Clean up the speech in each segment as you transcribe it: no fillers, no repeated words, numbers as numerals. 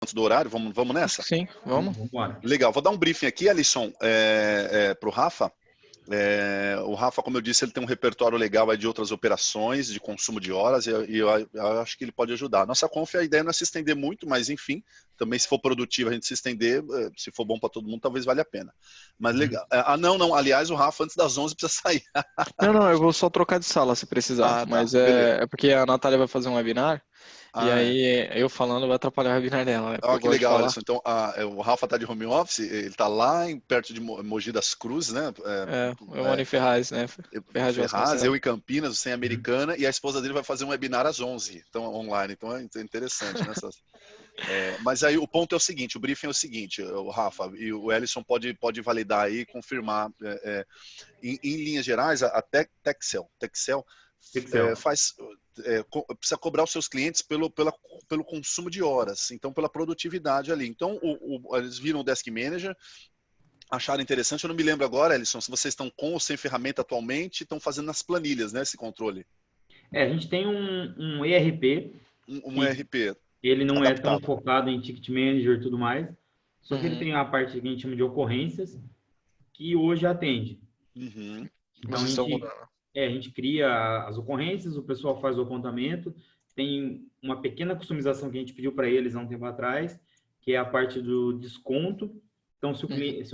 antes do horário, vamos nessa? Sim, vamos. Legal, vou dar um briefing aqui, Alisson, para o Rafa. O Rafa, como eu disse, ele tem um repertório legal aí de outras operações, de consumo de horas, e eu acho que ele pode ajudar. Nossa conf, a ideia não é se estender muito, mas enfim, também se for produtivo a gente se estender, se for bom para todo mundo, talvez valha a pena. Mas legal. Não, aliás, o Rafa antes das 11 precisa sair. Não, eu vou só trocar de sala se precisar, mas beleza. é porque a Natália vai fazer um webinar, e aí eu falando vai atrapalhar o webinar dela, né? Que legal, Alisson. Então, o Rafa está de home office, ele está lá perto de Mogi das Cruzes, né? Eu moro em Ferraz, né? Ferraz, eu em Campinas, você em Americana, e a esposa dele vai fazer um webinar às 11, então, online. Então é interessante, né? Mas aí o ponto é o seguinte, o briefing é o seguinte, o Rafa e o Ellison pode validar aí, confirmar. Em linhas gerais, a Texel precisa cobrar os seus clientes pelo consumo de horas, então pela produtividade ali. Então, eles viram o Desk Manager, acharam interessante. Eu não me lembro agora, Ellison, se vocês estão com ou sem ferramenta atualmente, estão fazendo nas planilhas, né, esse controle. A gente tem um ERP. Um ERP. Ele não adaptado. É tão focado em Ticket Manager e tudo mais, só que ele tem a parte que a gente chama de ocorrências, que hoje atende. Então, a gente cria as ocorrências, o pessoal faz o apontamento, tem uma pequena customização que a gente pediu para eles há um tempo atrás, que é a parte do desconto. Então, se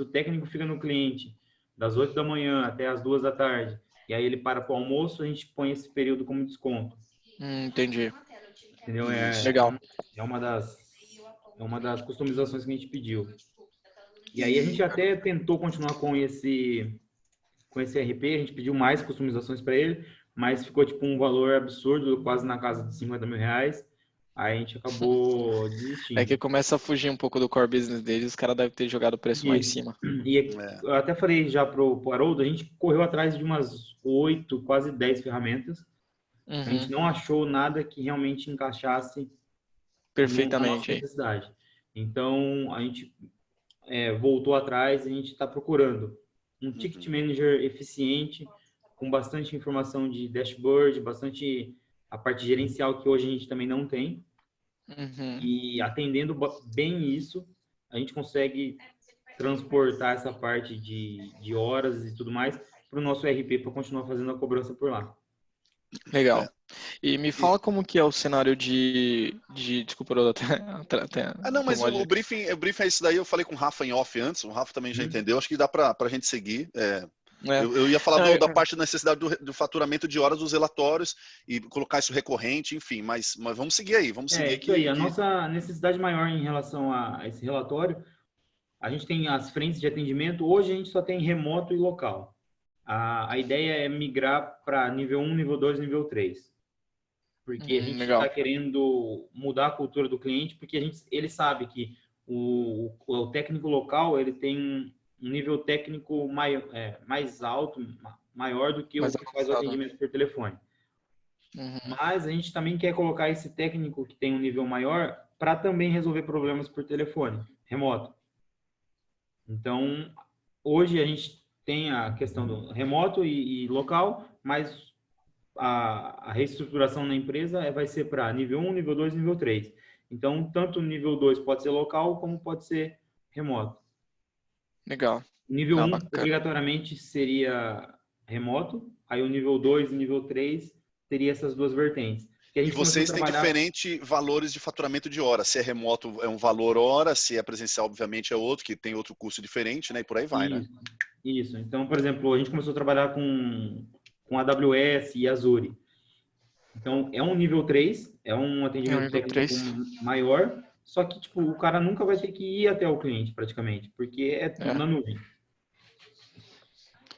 o técnico fica no cliente das 8 da manhã até as 2 da tarde, e aí ele para o almoço, a gente põe esse período como desconto. Entendi. Entendeu? Legal. É uma das customizações que a gente pediu. E aí a gente até tentou continuar com esse RP, a gente pediu mais customizações para ele, mas ficou tipo um valor absurdo, quase na casa de 50 mil reais. Aí a gente acabou desistindo. É que começa a fugir um pouco do core business deles, os caras devem ter jogado o preço lá em cima. E eu até falei já pro Haroldo, a gente correu atrás de umas 8, quase 10 ferramentas. A gente não achou nada que realmente encaixasse perfeitamente na nossa necessidade. Então, a gente voltou atrás, a gente está procurando um Ticket Manager eficiente, com bastante informação de dashboard, bastante a parte gerencial que hoje a gente também não tem. E atendendo bem isso, a gente consegue transportar essa parte de horas e tudo mais para o nosso ERP para continuar fazendo a cobrança por lá. Legal. E me fala como que é o cenário desculpa, mas o briefing é isso daí, eu falei com o Rafa em off antes, o Rafa também já entendeu, acho que dá para a gente seguir. Eu ia falar da parte da necessidade do faturamento de horas dos relatórios e colocar isso recorrente, enfim, mas vamos seguir aí, isso aí, a nossa necessidade maior em relação a esse relatório, a gente tem as frentes de atendimento, hoje a gente só tem remoto e local. A ideia é migrar para nível 1, nível 2, nível 3. Porque a gente está querendo mudar a cultura do cliente, porque ele sabe que o técnico local ele tem um nível técnico mais alto, maior do que o que faz o atendimento por telefone. Mas a gente também quer colocar esse técnico que tem um nível maior para também resolver problemas por telefone, remoto. Então, hoje a gente tem a questão do remoto e local, mas a reestruturação na empresa vai ser para nível 1, nível 2, nível 3. Então, tanto o nível 2 pode ser local, como pode ser remoto. Legal. Nível 1, obrigatoriamente, seria remoto. Aí o nível 2 e nível 3 teria essas duas vertentes. E vocês têm diferentes valores de faturamento de hora. Se é remoto é um valor hora, se é presencial, obviamente, é outro, que tem outro custo diferente, né? E por aí vai, né? Isso. Então, por exemplo, a gente começou a trabalhar com AWS e Azure. Então, é um nível 3, é um atendimento técnico maior, só que tipo, o cara nunca vai ter que ir até o cliente, praticamente, porque é tudo na nuvem.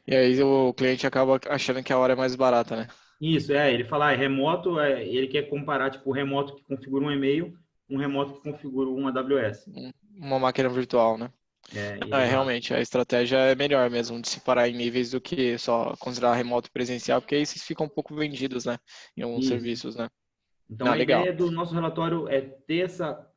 E aí o cliente acaba achando que a hora é mais barata, né? Isso, ele fala, remoto, ele quer comparar, tipo, o remoto que configura um e-mail com um remoto que configura um AWS. Uma máquina virtual, né? Realmente, a estratégia é melhor mesmo de separar em níveis do que só considerar remoto e presencial, porque aí vocês ficam um pouco vendidos, né? Em alguns serviços, né? Então, a ideia do nosso relatório é ter essa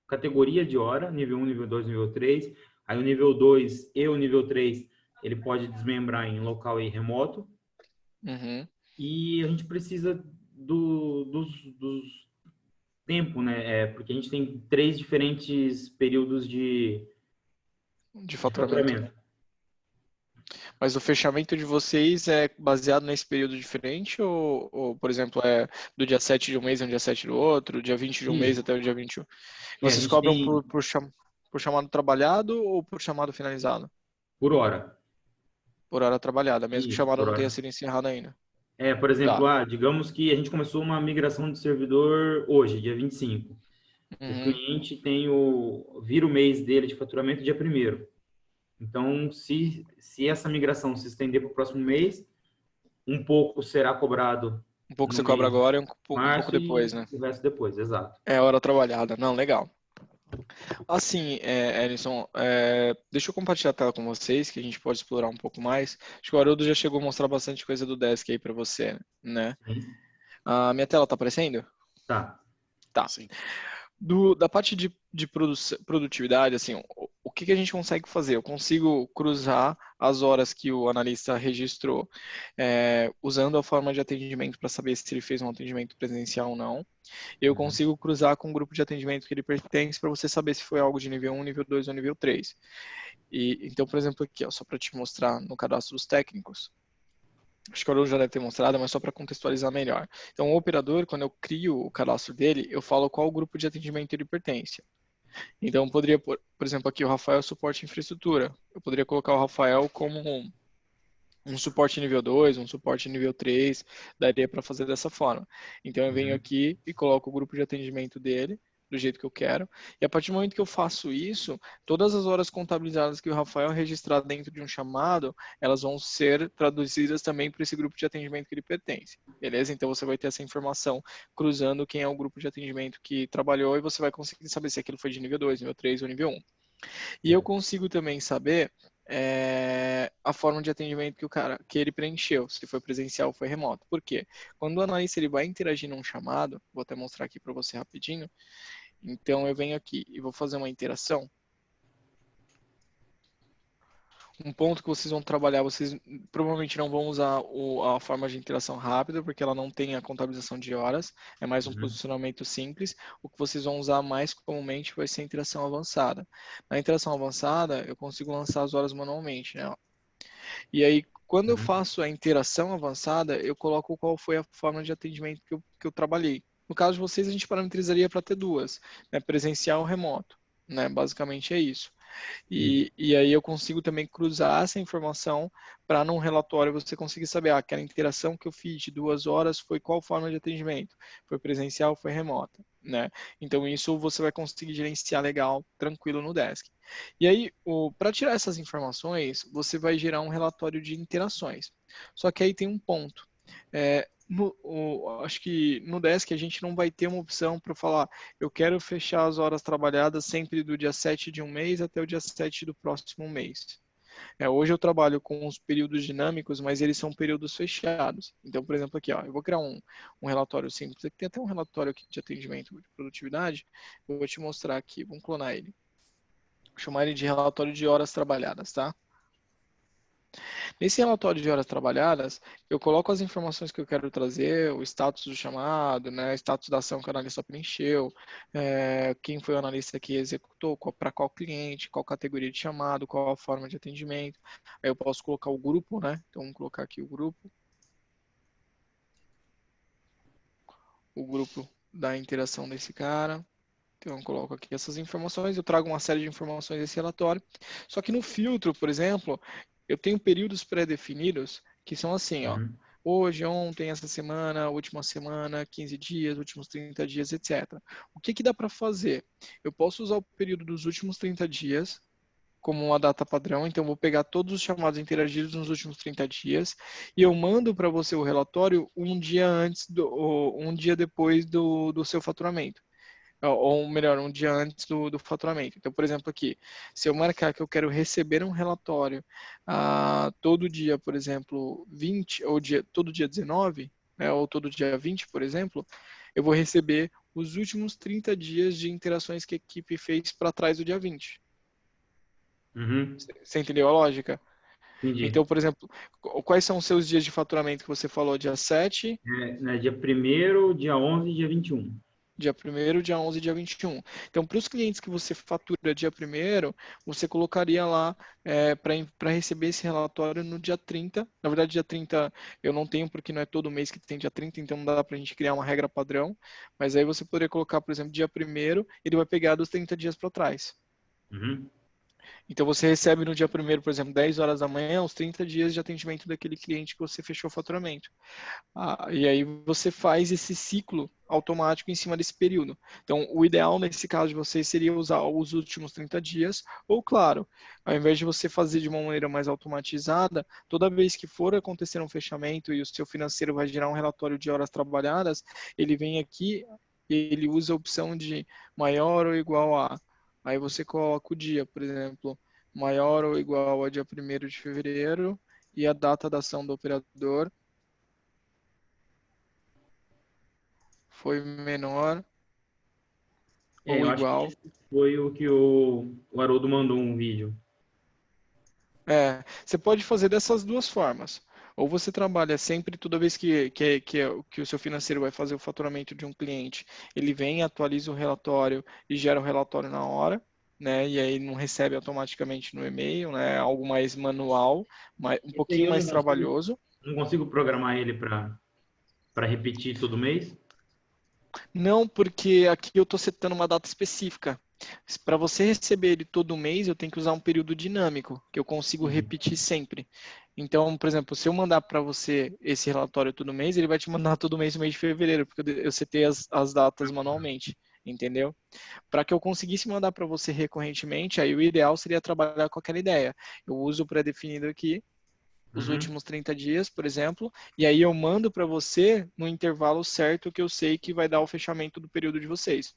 categoria de hora, nível 1, nível 2, nível 3. Aí o nível 2 e o nível 3, ele pode desmembrar em local e remoto. E a gente precisa dos tempo, né? Porque a gente tem 3 diferentes períodos de faturamento. Mas o fechamento de vocês é baseado nesse período diferente ou, por exemplo, é do dia 7 de um mês ao dia 7 do outro, dia 20 de um mês até o dia 21? Vocês cobram por chamado trabalhado ou por chamado finalizado? Por hora. Por hora trabalhada, mesmo que o chamado não hora. tenha sido encerrado ainda. Por exemplo, digamos que a gente começou uma migração de servidor hoje, dia 25. O cliente vira o mês dele de faturamento dia 1º. Então, se essa migração se estender para o próximo mês, um pouco será cobrado. Um pouco você cobra agora e um pouco depois, né? O resto depois, exato. É hora trabalhada. Não, legal. Assim, Ellison, deixa eu compartilhar a tela com vocês, que a gente pode explorar um pouco mais. Acho que o Haroldo já chegou a mostrar bastante coisa do Desk aí para você, né? Sim. A minha tela tá aparecendo? Tá. Tá. Sim. Da parte de produtividade, assim, o que a gente consegue fazer? Eu consigo cruzar as horas que o analista registrou, usando a forma de atendimento para saber se ele fez um atendimento presencial ou não. Eu consigo cruzar com o grupo de atendimento que ele pertence para você saber se foi algo de nível 1, nível 2 ou nível 3. Então, por exemplo, aqui, ó, só para te mostrar no cadastro dos técnicos, acho que o Haroldo já deve ter mostrado, mas só para contextualizar melhor. Então, o operador, quando eu crio o cadastro dele, eu falo qual grupo de atendimento ele pertence. Então, eu poderia, por exemplo, aqui o Rafael suporte infraestrutura. Eu poderia colocar o Rafael como um suporte nível 2, um suporte nível 3, daria para fazer dessa forma. Então, eu venho aqui e coloco o grupo de atendimento dele, do jeito que eu quero. E a partir do momento que eu faço isso, todas as horas contabilizadas que o Rafael registrar dentro de um chamado, elas vão ser traduzidas também para esse grupo de atendimento que ele pertence. Beleza? Então você vai ter essa informação cruzando quem é o grupo de atendimento que trabalhou e você vai conseguir saber se aquilo foi de nível 2, nível 3 ou nível 1. E eu consigo também saber a forma de atendimento que ele preencheu, se foi presencial ou foi remoto. Por quê? Quando o analista ele vai interagir num chamado, vou até mostrar aqui para você rapidinho. Então, eu venho aqui e vou fazer uma interação. Um ponto que vocês vão trabalhar, vocês provavelmente não vão usar a forma de interação rápida, porque ela não tem a contabilização de horas, é mais um posicionamento simples. O que vocês vão usar mais comumente vai ser a interação avançada. Na interação avançada, eu consigo lançar as horas manualmente, né? E aí, quando eu faço a interação avançada, eu coloco qual foi a forma de atendimento que eu trabalhei. No caso de vocês, a gente parametrizaria para ter duas, né? Presencial ou remoto, né? Basicamente é isso. E aí eu consigo também cruzar essa informação para num relatório você conseguir saber aquela interação que eu fiz de 2 horas foi qual forma de atendimento, foi presencial, foi remota, né? Então isso você vai conseguir gerenciar legal, tranquilo no Desk. E aí, para tirar essas informações, você vai gerar um relatório de interações. Só que aí tem um ponto. Acho que no Desk a gente não vai ter uma opção para falar eu quero fechar as horas trabalhadas sempre do dia 7 de um mês até o dia 7 do próximo mês. Hoje eu trabalho com os períodos dinâmicos, mas eles são períodos fechados. Então, por exemplo, aqui, ó, eu vou criar um relatório simples. Aqui tem até um relatório aqui de atendimento de produtividade. Eu vou te mostrar aqui, vamos clonar ele. Vou chamar ele de relatório de horas trabalhadas, tá? Nesse relatório de horas trabalhadas, eu coloco as informações que eu quero trazer, o status do chamado, né, o status da ação que o analista preencheu, quem foi o analista que executou, para qual cliente, qual categoria de chamado, qual a forma de atendimento. Aí eu posso colocar o grupo, né? Então, vamos colocar aqui o grupo. O grupo da interação desse cara. Então, eu coloco aqui essas informações, eu trago uma série de informações desse relatório. Só que no filtro, por exemplo, eu tenho períodos pré-definidos que são assim, ó. Hoje, ontem, essa semana, última semana, 15 dias, últimos 30 dias, etc. O que dá para fazer? Eu posso usar o período dos últimos 30 dias como uma data padrão, então eu vou pegar todos os chamados interagidos nos últimos 30 dias e eu mando para você o relatório um dia depois do seu faturamento. Ou melhor, um dia antes do faturamento. Então, por exemplo, aqui, se eu marcar que eu quero receber um relatório todo dia, por exemplo, 20, ou todo dia 19, né, ou todo dia 20, por exemplo, eu vou receber os últimos 30 dias de interações que a equipe fez para trás do dia 20. Você entendeu a lógica? Entendi. Então, por exemplo, quais são os seus dias de faturamento que você falou? Dia 7? Dia 1º, dia 11 e dia 21. Dia 1º, dia 11 e dia 21. Então, para os clientes que você fatura dia 1º, você colocaria lá para receber esse relatório no dia 30. Na verdade, dia 30 eu não tenho, porque não é todo mês que tem dia 30, então não dá para a gente criar uma regra padrão. Mas aí você poderia colocar, por exemplo, dia 1º, ele vai pegar dos 30 dias para trás. Uhum. Então, você recebe no dia 1º, por exemplo, 10 horas da manhã, os 30 dias de atendimento daquele cliente que você fechou o faturamento. E aí você faz esse ciclo automático em cima desse período. Então, o ideal nesse caso de vocês seria usar os últimos 30 dias, ou claro, ao invés de você fazer de uma maneira mais automatizada, toda vez que for acontecer um fechamento e o seu financeiro vai gerar um relatório de horas trabalhadas, ele vem aqui e ele usa a opção de maior ou igual a. Aí você coloca o dia, por exemplo, maior ou igual a dia 1º de fevereiro e a data da ação do operador foi menor ou Eu acho que igual. esse foi o que o Haroldo mandou um vídeo. Você pode fazer dessas duas formas. Ou você trabalha sempre, toda vez que o seu financeiro vai fazer o faturamento de um cliente, ele vem, atualiza o relatório e gera o relatório na hora, né? E aí não recebe automaticamente no e-mail, né? Algo mais manual, um Esse aí pouquinho eu mais trabalhoso. não consigo programar ele para repetir todo mês. Não, porque aqui eu estou setando uma data específica. Para você receber ele todo mês, eu tenho que usar um período dinâmico, que eu consigo Entendi. repetir sempre. Então, por exemplo, se eu mandar para você esse relatório todo mês, ele vai te mandar todo mês no mês de fevereiro, porque eu setei as datas manualmente, entendeu? Para que eu conseguisse mandar para você recorrentemente, aí o ideal seria trabalhar com aquela ideia. Eu uso o pré-definido aqui, os Uhum. últimos 30 dias, por exemplo, e aí eu mando para você no intervalo certo que eu sei que vai dar o fechamento do período de vocês.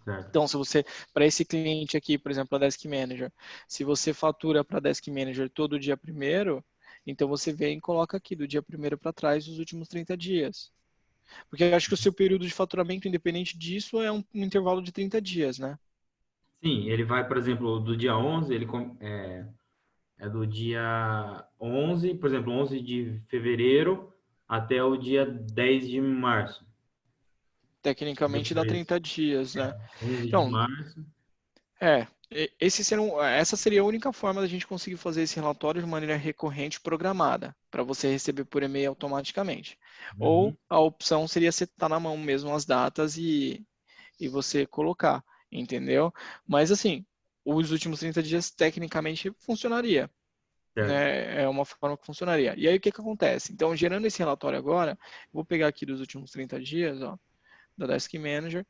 Certo. Então, se você, para esse cliente aqui, por exemplo, a Desk Manager, se você fatura para a Desk Manager todo dia 1º, então você vem e coloca aqui do dia 1º para trás os últimos 30 dias. Porque eu acho que o seu período de faturamento, independente disso, é um intervalo de 30 dias, né? Sim, ele vai, por exemplo, do dia 11, é do dia 11, por exemplo, 11 de fevereiro até o dia 10 de março. Tecnicamente dá Depois, 30 dias, né? 11 de Então, março. essa seria a única forma da gente conseguir fazer esse relatório de maneira recorrente programada, para você receber por e-mail automaticamente. Ou Uhum. a opção seria setar na mão mesmo as datas e você colocar, entendeu? Mas assim, os últimos 30 dias tecnicamente funcionaria, Certo. né? É uma forma que funcionaria. E aí o que que acontece? Então, gerando esse relatório agora, vou pegar aqui dos últimos 30 dias, ó, da Desk Manager.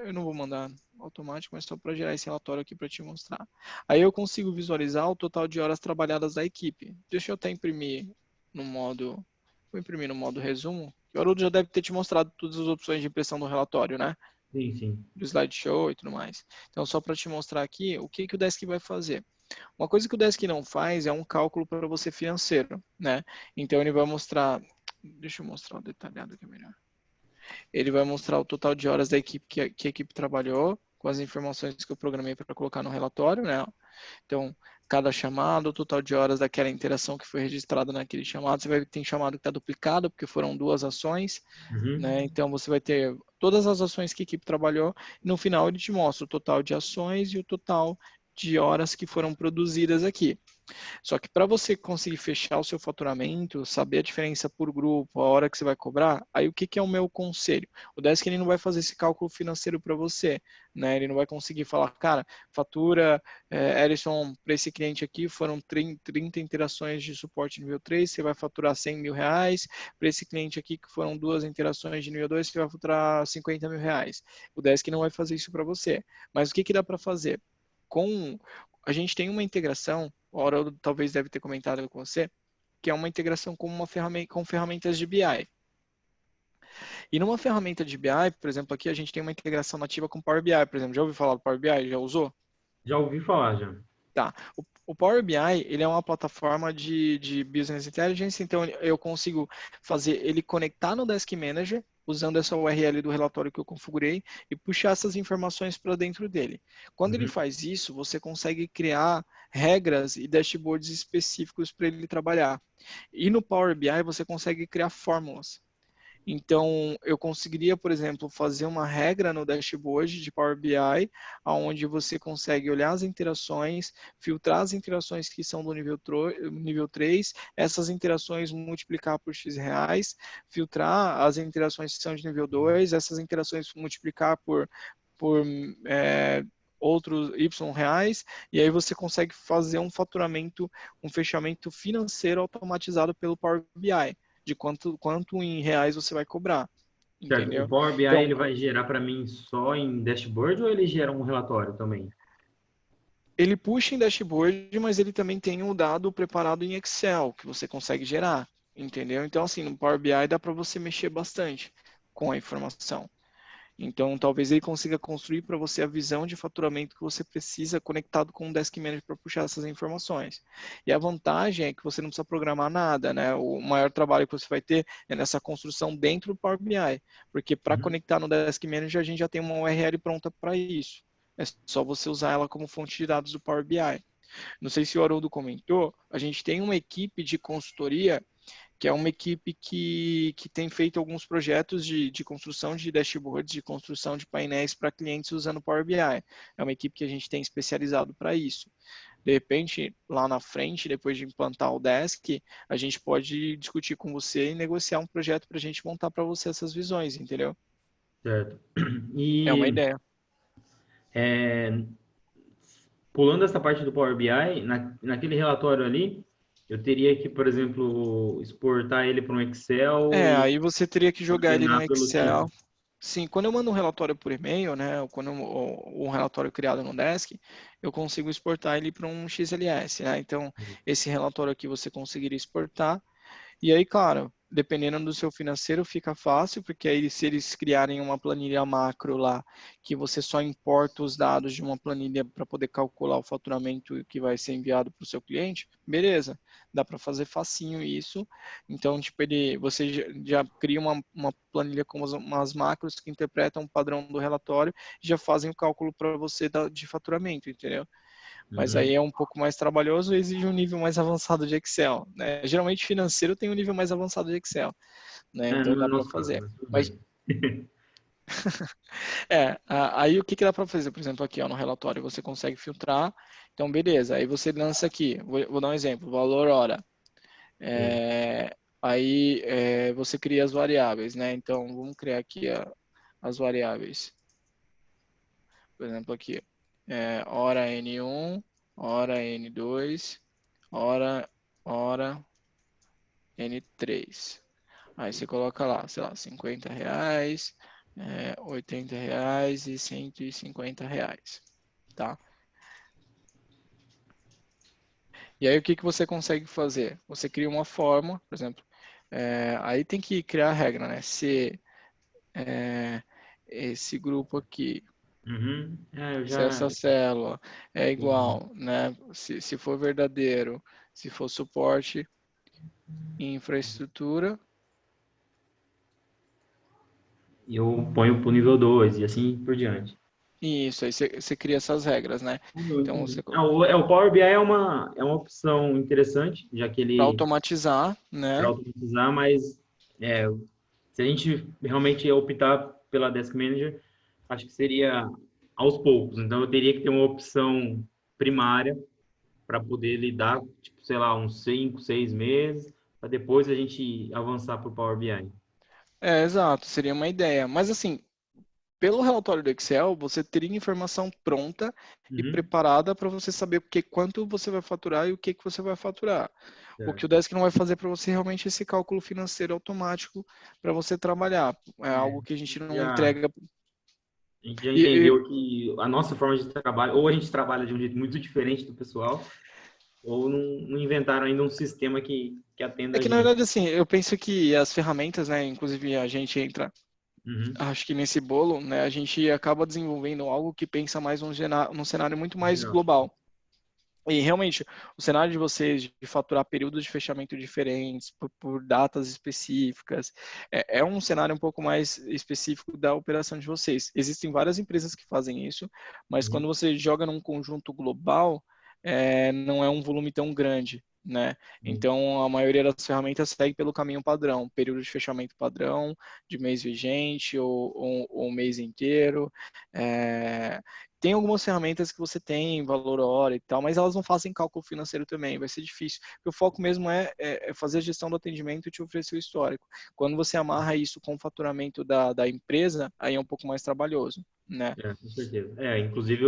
Eu não vou mandar automático, mas só para gerar esse relatório aqui para te mostrar. Aí eu consigo visualizar o total de horas trabalhadas da equipe. Deixa eu até imprimir no modo, vou imprimir no modo resumo. O Haroldo já deve ter te mostrado todas as opções de impressão do relatório, né? Sim, sim. Do slideshow e tudo mais. Então, só para te mostrar aqui o que o Desk vai fazer. Uma coisa que o Desk não faz é um cálculo para você financeiro, né? Então, ele vai mostrar, deixa eu mostrar o detalhado aqui melhor. Ele vai mostrar o total de horas da equipe que a equipe trabalhou, com as informações que eu programei para colocar no relatório, né? Então, cada chamada, o total de horas daquela interação que foi registrada naquele chamado. Você vai ver que tem chamado que está duplicado, porque foram 2 ações, Uhum. né? Então, você vai ter todas as ações que a equipe trabalhou. E no final, ele te mostra o total de ações e o total de horas que foram produzidas aqui. Só que para você conseguir fechar o seu faturamento, saber a diferença por grupo, a hora que você vai cobrar, aí o que, que é o meu conselho? O Desk ele não vai fazer esse cálculo financeiro para você, né? Ele não vai conseguir falar, cara, fatura, Erison, para esse cliente aqui foram 30 interações de suporte nível 3, você vai faturar R$ 100.000. Para esse cliente aqui que foram 2 interações de nível 2, você vai faturar R$ 50.000. O Desk não vai fazer isso para você. Mas o que, que dá para fazer? A gente tem uma integração, o Haroldo talvez deve ter comentado com você, que é uma integração com uma ferramenta, com ferramentas de BI. E numa ferramenta de BI, por exemplo, aqui a gente tem uma integração nativa com Power BI, por exemplo. Já ouviu falar do Power BI? Já usou? Já ouvi falar, já. Tá. O Power BI, ele é uma plataforma de Business Intelligence, então eu consigo fazer ele conectar no Desk Manager, usando essa URL do relatório que eu configurei, e puxar essas informações para dentro dele. Quando ele Uhum. faz isso, você consegue criar regras e dashboards específicos para ele trabalhar. E no Power BI, você consegue criar fórmulas. Então, eu conseguiria, por exemplo, fazer uma regra no dashboard de Power BI, onde você consegue olhar as interações, filtrar as interações que são do nível 3, essas interações multiplicar por X reais, filtrar as interações que são de nível 2, essas interações multiplicar por outros Y reais, e aí você consegue fazer um faturamento, um fechamento financeiro automatizado pelo Power BI, de quanto em reais você vai cobrar, Certo. O entendeu? Power BI Então, ele vai gerar para mim só em dashboard ou ele gera um relatório também? ele puxa em dashboard, mas ele também tem um dado preparado em Excel, que você consegue gerar, entendeu? Então, assim, no Power BI dá para você mexer bastante com a informação. Então, talvez ele consiga construir para você a visão de faturamento que você precisa conectado com o Desk Manager para puxar essas informações. E a vantagem é que você não precisa programar nada, né? O maior trabalho que você vai ter é nessa construção dentro do Power BI, porque para Uhum. conectar no Desk Manager a gente já tem uma URL pronta para isso. É só você usar ela como fonte de dados do Power BI. Não sei se o Haroldo comentou, a gente tem uma equipe de consultoria que é uma equipe que tem feito alguns projetos de construção de dashboards, de construção de painéis para clientes usando Power BI. É uma equipe que a gente tem especializado para isso. De repente, lá na frente, depois de implantar o Desk, a gente pode discutir com você e negociar um projeto para a gente montar para você essas visões, entendeu? Certo. É uma E ideia. é, pulando essa parte do Power BI, naquele relatório ali, eu teria que, por exemplo, exportar ele para um Excel e Aí você teria que jogar ele no ordenar pelo Excel. tipo. Sim, quando eu mando um relatório por e-mail, né, ou quando um relatório criado no Desk, eu consigo exportar ele para um XLS, né? Então, esse relatório aqui você conseguiria exportar. E aí, claro, dependendo do seu financeiro, fica fácil, porque aí se eles criarem uma planilha macro lá, que você só importa os dados de uma planilha para poder calcular o faturamento que vai ser enviado para o seu cliente, beleza, dá para fazer facinho isso. Então, tipo, você já cria uma planilha com umas macros que interpretam o padrão do relatório e já fazem o cálculo para você de faturamento, entendeu? Mas aí Uhum. é um pouco mais trabalhoso e exige um nível mais avançado de Excel, né? Geralmente financeiro tem um nível mais avançado de Excel, né? É, Então no dá para nosso caso, fazer. mas tudo Mas bem. aí o que dá para fazer? Por exemplo, aqui ó, no relatório você consegue filtrar. Então beleza, aí você lança aqui. Vou dar um exemplo, valor hora. Sim. Você cria as variáveis, né? Então vamos criar aqui as variáveis. Por exemplo, aqui hora N1, hora N2, hora N3. Aí você coloca lá, sei lá, R$ 50, R$ 80 e R$ 150, tá? E aí o que você consegue fazer? Você cria uma forma, por exemplo, aí tem que criar a regra, né? Se esse grupo aqui, Uhum. É, eu se já essa célula é entendi. igual, né? Se for verdadeiro, se for suporte e infraestrutura, E eu ponho para o nível 2 e assim por diante. isso, aí você cria essas regras, né? Eu Então, entendi. O Power BI é uma opção interessante, já que para ele automatizar, para né? automatizar, mas é, se a gente realmente optar pela Desk Manager, acho que seria aos poucos. Então, eu teria que ter uma opção primária para poder lidar, tipo, sei lá, uns 5, 6 meses, para depois a gente avançar para o Power BI. Exato, seria uma ideia. Mas assim, pelo relatório do Excel, você teria informação pronta e Uhum. preparada para você saber quanto você vai faturar e o que você vai faturar. O que o Certo. Desk não vai fazer para você realmente é esse cálculo financeiro automático para você trabalhar. É É, algo que a gente não já, entrega. a gente já E, e- entendeu que a nossa forma de trabalho, ou a gente trabalha de um jeito muito diferente do pessoal, ou não inventaram ainda um sistema que atenda é a que na gente. verdade assim, eu penso que as ferramentas, né, inclusive a gente entra, Uhum. acho que nesse bolo, né, a gente acaba desenvolvendo algo que pensa mais num cenário muito mais Geral. global. E realmente, o cenário de vocês de faturar períodos de fechamento diferentes, por datas específicas, é um cenário um pouco mais específico da operação de vocês. Existem várias empresas que fazem isso, mas quando Uhum. você joga num conjunto global, não é um volume tão grande. né? Então, a maioria das ferramentas segue pelo caminho padrão, período de fechamento padrão, de mês vigente ou mês inteiro. Tem algumas ferramentas que você tem valor hora e tal, mas elas não fazem cálculo financeiro também, vai ser difícil. Porque o foco mesmo é fazer a gestão do atendimento e te oferecer o histórico. Quando você amarra isso com o faturamento da empresa, aí é um pouco mais trabalhoso, né? Com certeza. Inclusive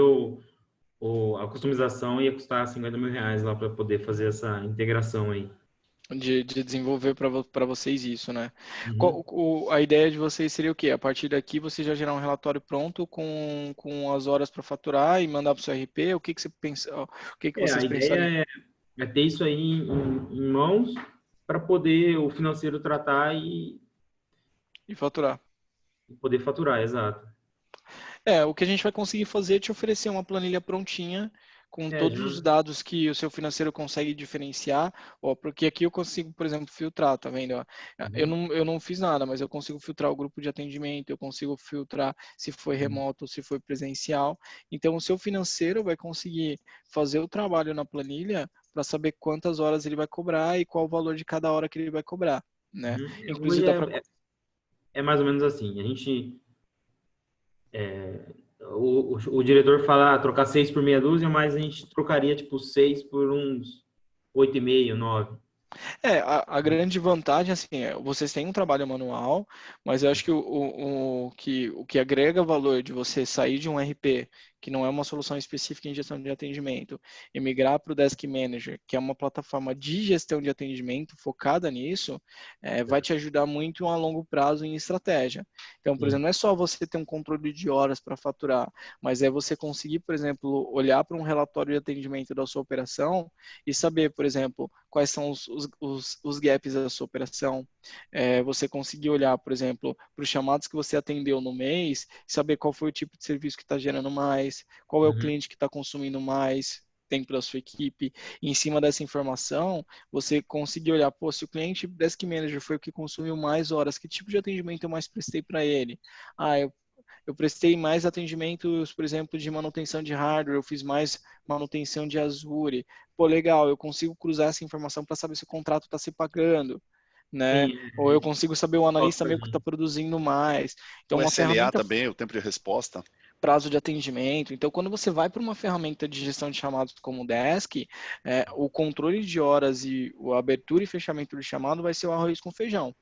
a customização ia custar R$ 50.000 lá para poder fazer essa integração aí. De desenvolver para vocês isso, né? Uhum. A ideia de vocês seria o quê? A partir daqui você já gerar um relatório pronto com as horas para faturar e mandar para o seu RP? O que você pensa? O que A vocês pensariam? ideia é ter isso aí em mãos para poder o financeiro tratar e E faturar. poder faturar, exato. O que a gente vai conseguir fazer é te oferecer uma planilha prontinha com todos Já. os dados que o seu financeiro consegue diferenciar, porque aqui eu consigo, por exemplo, filtrar, tá vendo? Ó, Uhum. eu não fiz nada, mas eu consigo filtrar o grupo de atendimento, eu consigo filtrar se foi remoto ou se foi presencial. Então, o seu financeiro vai conseguir fazer o trabalho na planilha para saber quantas horas ele vai cobrar e qual o valor de cada hora que ele vai cobrar, né? Inclusive, Hoje dá para... é mais ou menos assim. A gente o diretor fala trocar 6 por meia dúzia, mas a gente trocaria tipo 6 por uns 8,5, 9. A grande vantagem, assim, vocês têm um trabalho manual, mas eu acho que o que agrega valor de você sair de um RP, que não é uma solução específica em gestão de atendimento, e migrar para o Desk Manager, que é uma plataforma de gestão de atendimento focada nisso, vai te ajudar muito a longo prazo em estratégia. Então, por Sim. exemplo, não é só você ter um controle de horas para faturar, mas é você conseguir, por exemplo, olhar para um relatório de atendimento da sua operação e saber, por exemplo, quais são os gaps da sua operação. Você conseguir olhar, por exemplo, para os chamados que você atendeu no mês, saber qual foi o tipo de serviço que está gerando mais, qual é o Uhum. cliente que está consumindo mais tempo da sua equipe. E em cima dessa informação, você conseguir olhar, pô, se o cliente Desk Manager foi o que consumiu mais horas, que tipo de atendimento eu mais prestei para ele? Eu prestei mais atendimentos, por exemplo, de manutenção de hardware, eu fiz mais manutenção de Azure. Pô, legal, eu consigo cruzar essa informação para saber se o contrato está se pagando, né? Sim, Ou eu consigo saber o analista meu que está gente. produzindo mais. Então, O uma SLA ferramenta, também, o tempo de resposta. prazo de atendimento. Então, quando você vai para uma ferramenta de gestão de chamados como o Desk, o controle de horas e a abertura e fechamento de chamado vai ser o arroz com feijão.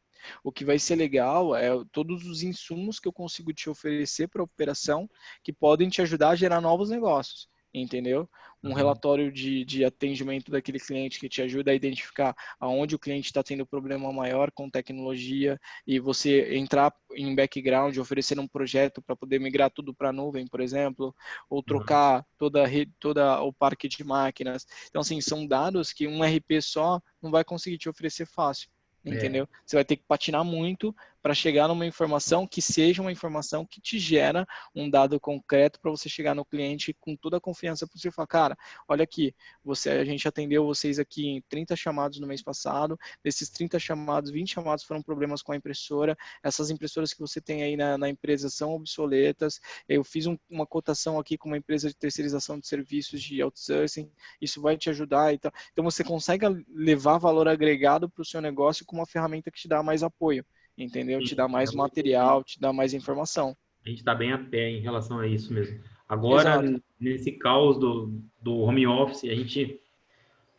O que vai ser legal é todos os insumos que eu consigo te oferecer para a operação que podem te ajudar a gerar novos negócios, entendeu? Um relatório de atendimento daquele cliente que te ajuda a identificar aonde o cliente está tendo problema maior com tecnologia e você entrar em background, oferecer um projeto para poder migrar tudo para a nuvem, por exemplo, ou trocar toda o parque de máquinas. Então, assim, são dados que um RP só não vai conseguir te oferecer fácil. Entendeu? Você vai ter que patinar muito para chegar numa informação que seja uma informação que te gera um dado concreto para você chegar no cliente com toda a confiança possível. Falar, cara, olha aqui, a gente atendeu vocês aqui em 30 chamados no mês passado, desses 30 chamados, 20 chamados foram problemas com a impressora, essas impressoras que você tem aí na empresa são obsoletas, eu fiz uma cotação aqui com uma empresa de terceirização de serviços de outsourcing, isso vai te ajudar e tal. Então você consegue levar valor agregado para o seu negócio com uma ferramenta que te dá mais apoio, entendeu? Te dá mais material, te dá mais informação. A gente está bem a pé em relação a isso mesmo. Agora, Exato. nesse caos do home office,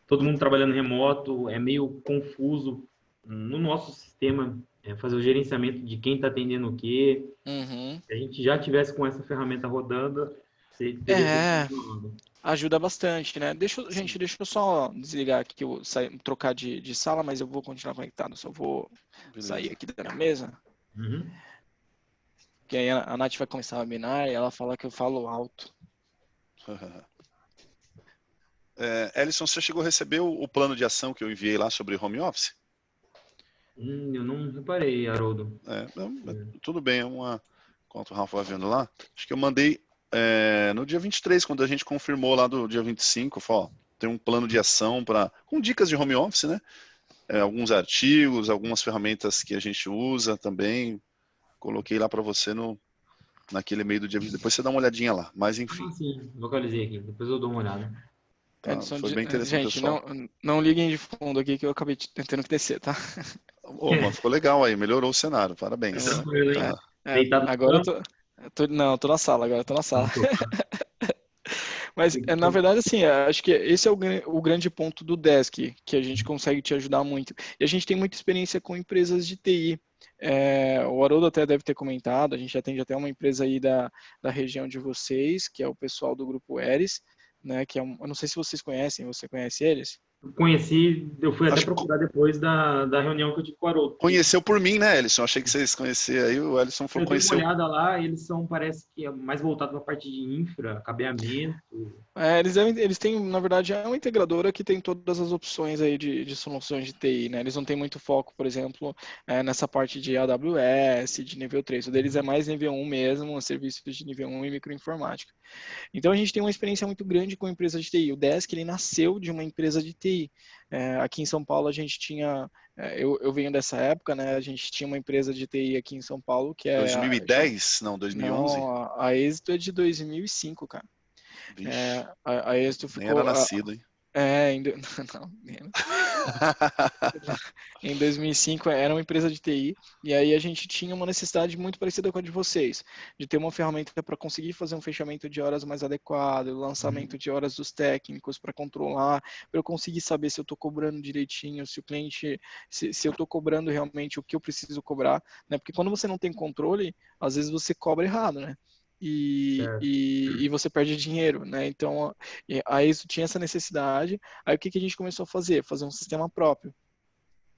todo mundo trabalhando remoto, é meio confuso no nosso sistema fazer o gerenciamento de quem está atendendo o quê. Uhum. Se a gente já tivesse com essa ferramenta rodando, teria sido ajuda bastante, né? Gente, deixa eu só desligar aqui, que eu trocar de sala, mas eu vou continuar conectado, só vou sair aqui da minha mesa. Uhum. Porque aí a Nath vai começar a webinar e ela fala que eu falo alto. Ellison, você chegou a receber o plano de ação que eu enviei lá sobre home office? Eu não reparei, Haroldo. Tudo bem, enquanto o Rafa vai vendo lá, acho que eu mandei no dia 23, quando a gente confirmou lá do dia 25, tem um plano de ação com dicas de home office, né? Alguns artigos, algumas ferramentas que a gente usa também, coloquei lá para você naquele meio do dia 20. Depois você dá uma olhadinha lá, mas enfim. Sim, localizei aqui, depois eu dou uma olhada. Tá? Foi bem interessante, Gente, pessoal. não liguem de fundo aqui que eu acabei tentando que descer, tá? Mas ficou legal aí, melhorou o cenário, parabéns. Tranquilo, hein? Tá. Deitado no Agora chão? não, eu tô na sala agora, eu tô na sala. No sofá. Mas, na verdade, assim, acho que esse é o grande ponto do Desk, que a gente consegue te ajudar muito. E a gente tem muita experiência com empresas de TI. O Haroldo até deve ter comentado, a gente atende até uma empresa aí da região de vocês, que é o pessoal do Grupo Eres, né, que eu não sei se vocês conhecem, você conhece eles? Conheci, eu fui até Acho que procurar depois da reunião que eu tive com o Haroldo. conheceu por mim, né, Ellison? Achei que vocês conheciam aí, o Ellison falou Eu dei uma conheceu. olhada lá, eles são, parece que é mais voltado para a parte de infra, cabeamento. Eles têm, na verdade, é uma integradora que tem todas as opções aí de soluções de TI, né? Eles não têm muito foco, por exemplo, nessa parte de AWS, de nível 3. O deles é mais nível 1 mesmo, serviços de nível 1 e microinformática. Então, a gente tem uma experiência muito grande com empresas de TI. O Desk, ele nasceu de uma empresa de TI. Aqui em São Paulo, a gente tinha... eu venho dessa época, né? A gente tinha uma empresa de TI aqui em São Paulo, que 2010? Não, 2011? Não, a Êxito é de 2005, cara. Vixe, A Êxito nem era ficou... nascido, hein? Não, em 2005 era uma empresa de TI e aí a gente tinha uma necessidade muito parecida com a de vocês, de ter uma ferramenta para conseguir fazer um fechamento de horas mais adequado, lançamento de horas dos técnicos para controlar, para eu conseguir saber se eu estou cobrando direitinho, se o cliente, se eu estou cobrando realmente o que eu preciso cobrar, né? Porque quando você não tem controle, às vezes você cobra errado, né? E você perde dinheiro, né? Então, aí isso tinha essa necessidade. Aí o que a gente começou a fazer? Fazer um sistema próprio.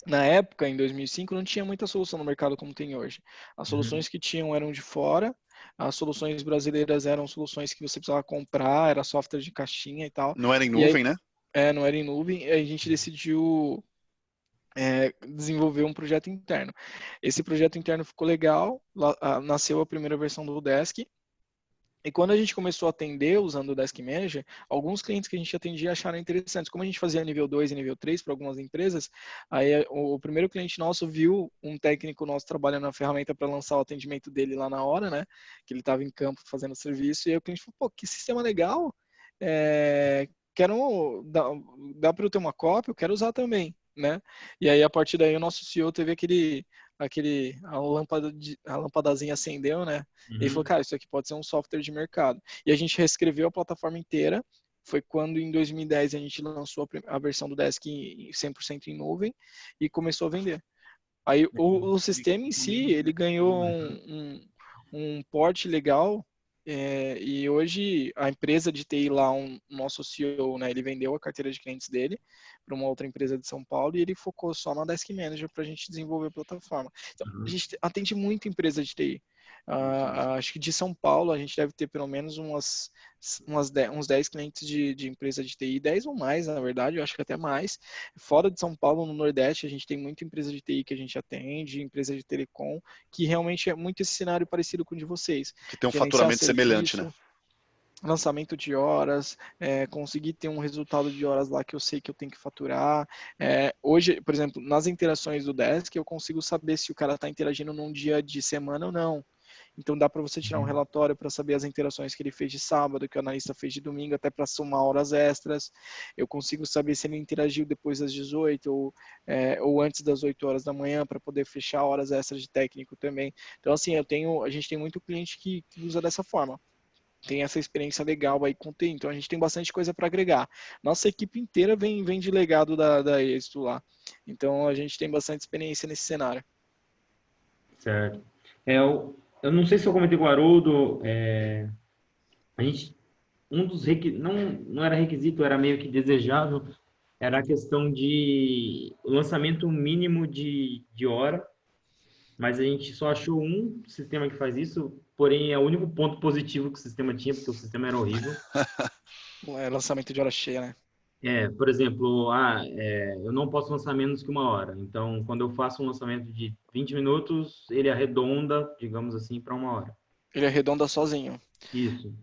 Na época, em 2005, não tinha muita solução no mercado como tem hoje. As soluções que tinham eram de fora, as soluções brasileiras eram soluções que você precisava comprar, era software de caixinha e tal. Não era em E aí, nuvem, né? não era em nuvem, e aí a gente decidiu desenvolver um projeto interno. Esse projeto interno ficou legal, nasceu a primeira versão do Desk. E quando a gente começou a atender usando o Desk Manager, alguns clientes que a gente atendia acharam interessantes. Como a gente fazia nível 2 e nível 3 para algumas empresas, aí o primeiro cliente nosso viu um técnico nosso trabalhando na ferramenta para lançar o atendimento dele lá na hora, né? Que ele estava em campo fazendo o serviço. E aí o cliente falou, pô, que sistema legal. Dá para eu ter uma cópia? Eu quero usar também, né? E aí, a partir daí, o nosso CEO teve a lampadazinha acendeu, né? E ele falou, cara, isso aqui pode ser um software de mercado. E a gente reescreveu a plataforma inteira. Foi quando, em 2010, a gente lançou a versão do Desk 100% em nuvem e começou a vender. Aí, o sistema em si, ele ganhou um porte legal. E hoje, a empresa de TI lá, nosso CEO, né, ele vendeu a carteira de clientes dele para uma outra empresa de São Paulo e ele focou só na Desk Manager para a gente desenvolver a plataforma. Então, a gente atende muita empresa de TI. Acho que de São Paulo a gente deve ter pelo menos uns 10 clientes de empresa de TI, 10 ou mais, na verdade, eu acho que até mais. Fora de São Paulo, no Nordeste, a gente tem muita empresa de TI que a gente atende, empresa de telecom, que realmente é muito esse cenário parecido com o de vocês. Que tem um Gerenciar faturamento semelhante, né? lançamento de horas, conseguir ter um resultado de horas lá que eu sei que eu tenho que faturar. Hoje, por exemplo, nas interações do Desk, eu consigo saber se o cara está interagindo num dia de semana ou não. Então dá para você tirar um relatório para saber as interações que ele fez de sábado, que o analista fez de domingo, até para somar horas extras. Eu consigo saber se ele interagiu depois das 18 ou antes das 8 horas da manhã para poder fechar horas extras de técnico também. Então assim, a gente tem muito cliente que usa dessa forma. Tem essa experiência legal aí com TI, então a gente tem bastante coisa para agregar. Nossa equipe inteira vem de legado da Êxito lá. Então a gente tem bastante experiência nesse cenário. Certo. Eu não sei se eu comentei com o Haroldo, a gente, um dos requisitos, não era requisito, era meio que desejável, era a questão de lançamento mínimo de hora, mas a gente só achou um sistema que faz isso, porém é o único ponto positivo que o sistema tinha, porque o sistema era horrível. Lançamento de hora cheia, né? Por exemplo, eu não posso lançar menos que 1 hora. Então, quando eu faço um lançamento de 20 minutos, ele arredonda, digamos assim, para 1 hora. Ele arredonda sozinho. Isso.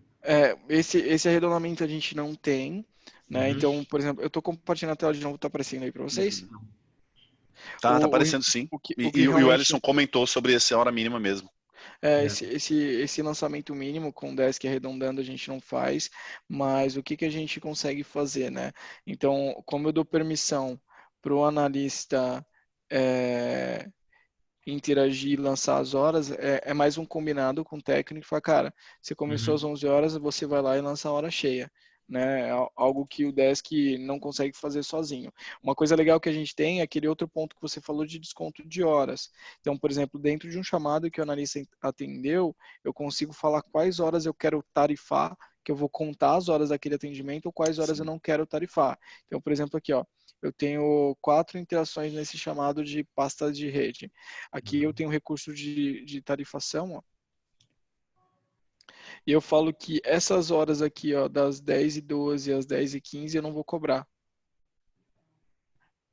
Esse arredondamento a gente não tem, né? Então, por exemplo, eu estou compartilhando a tela de novo, está aparecendo aí para vocês? Tá aparecendo sim. E o realmente... Ellison comentou sobre essa hora mínima mesmo. Esse lançamento mínimo com desk arredondando a gente não faz, mas o que que a gente consegue fazer, né? Então, como eu dou permissão para o analista interagir e lançar as horas, é mais um combinado com o técnico, fala, cara, você começou às Uhum. 11 horas, você vai lá e lança a hora cheia. Né, algo que o desk não consegue fazer sozinho. Uma coisa legal que a gente tem é aquele outro ponto que você falou de desconto de horas. Então, por exemplo, dentro de um chamado que o analista atendeu, eu consigo falar quais horas eu quero tarifar, que eu vou contar as horas daquele atendimento ou quais horas eu Sim. não quero tarifar. Então, por exemplo, aqui, ó, eu tenho 4 interações nesse chamado de pasta de rede. Aqui eu tenho recurso de tarifação, ó. E eu falo que essas horas aqui, ó, das 10h12 às 10h15, eu não vou cobrar.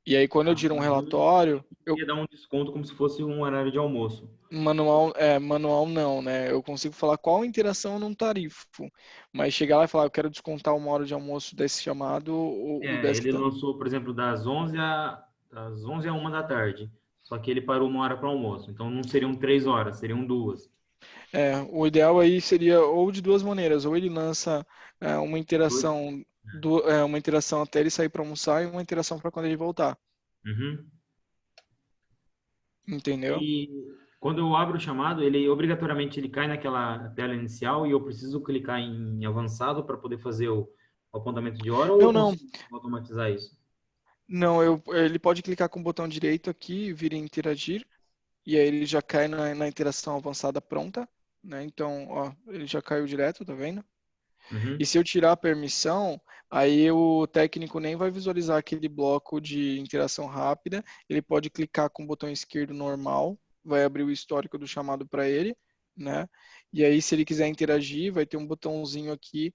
E aí, quando eu tiro um relatório, eu Ia dar um desconto como se fosse um horário de almoço. manual não, né? Eu consigo falar qual interação eu não tarifo. Mas chegar lá e falar, eu quero descontar 1 hora de almoço desse chamado, o desk Ele lançou, por exemplo, das 11 a 1 da tarde. Só que ele parou 1 hora para almoço. Então não seriam 3 horas, seriam 2. o ideal aí seria ou de duas maneiras, ou ele lança uma Dois. interação uma interação até ele sair para almoçar e uma interação para quando ele voltar. Uhum. Entendeu? E quando eu abro o chamado, ele obrigatoriamente ele cai naquela tela inicial e eu preciso clicar em avançado para poder fazer o apontamento de hora ou eu Não, não. consigo automatizar isso? Não, ele pode clicar com o botão direito aqui, vir em interagir, e aí ele já cai na interação avançada pronta, né? Então, ó, ele já caiu direto, tá vendo? E Uhum. se eu tirar a permissão, aí o técnico nem vai visualizar aquele bloco de interação rápida, ele pode clicar com o botão esquerdo normal, vai abrir o histórico do chamado para ele, né? E aí, se ele quiser interagir, vai ter um botãozinho aqui.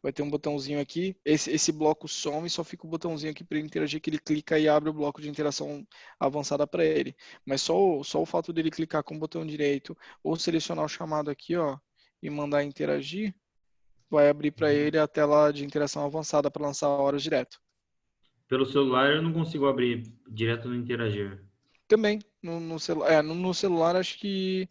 Vai ter um botãozinho aqui, esse bloco some, só fica o botãozinho aqui para ele interagir, que ele clica e abre o bloco de interação avançada para ele. Mas só o fato dele clicar com o botão direito ou selecionar o chamado aqui, ó, e mandar interagir, vai abrir para ele a tela de interação avançada para lançar horas direto. Pelo celular eu não consigo abrir direto no interagir. Também, no celular, no celular acho que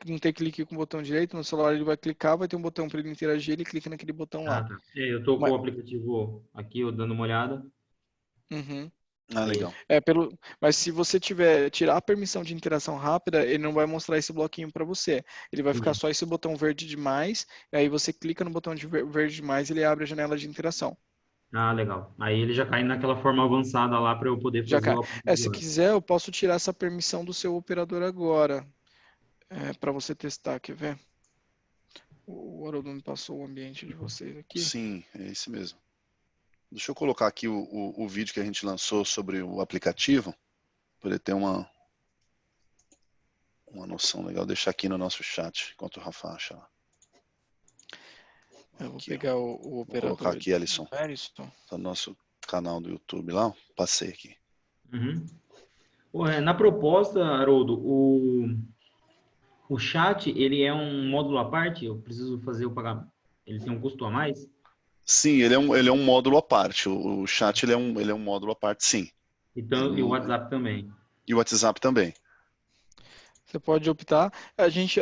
não tem clique com o botão direito, no celular ele vai clicar, vai ter um botão para ele interagir, ele clica naquele botão lá. Ah, tá. Eu tô com Mas, o aplicativo aqui, eu dando uma olhada. uhum. Ah, E aí, legal. Mas se você tirar a permissão de interação rápida, ele não vai mostrar esse bloquinho para você. Ele vai ficar entendi. só esse botão verde de mais, e aí você clica no botão de verde de mais e ele abre a janela de interação. Ah, legal. Aí ele já cai naquela forma avançada lá para eu poder Já fazer cai. o apontamento de Se hora. quiser, eu posso tirar essa permissão do seu operador agora, para você testar. Quer ver? O Haroldo me passou o ambiente de vocês aqui. Sim, é esse mesmo. Deixa eu colocar aqui o vídeo que a gente lançou sobre o aplicativo, para ele ter uma noção legal. Deixar aqui no nosso chat, enquanto o Rafa acha lá. Eu vou Aqui, ó. pegar o Vou operador colocar aqui, Alisson. do Harrison. Tá no nosso canal do YouTube lá. Passei aqui. Uhum. Na proposta, Haroldo, o chat, ele é um módulo à parte? Eu preciso fazer o pagamento. Ele tem um custo a mais? Sim, ele é um módulo à parte. O chat ele é um módulo à parte, sim. Então, e o WhatsApp também. E o WhatsApp também. Você pode optar. A gente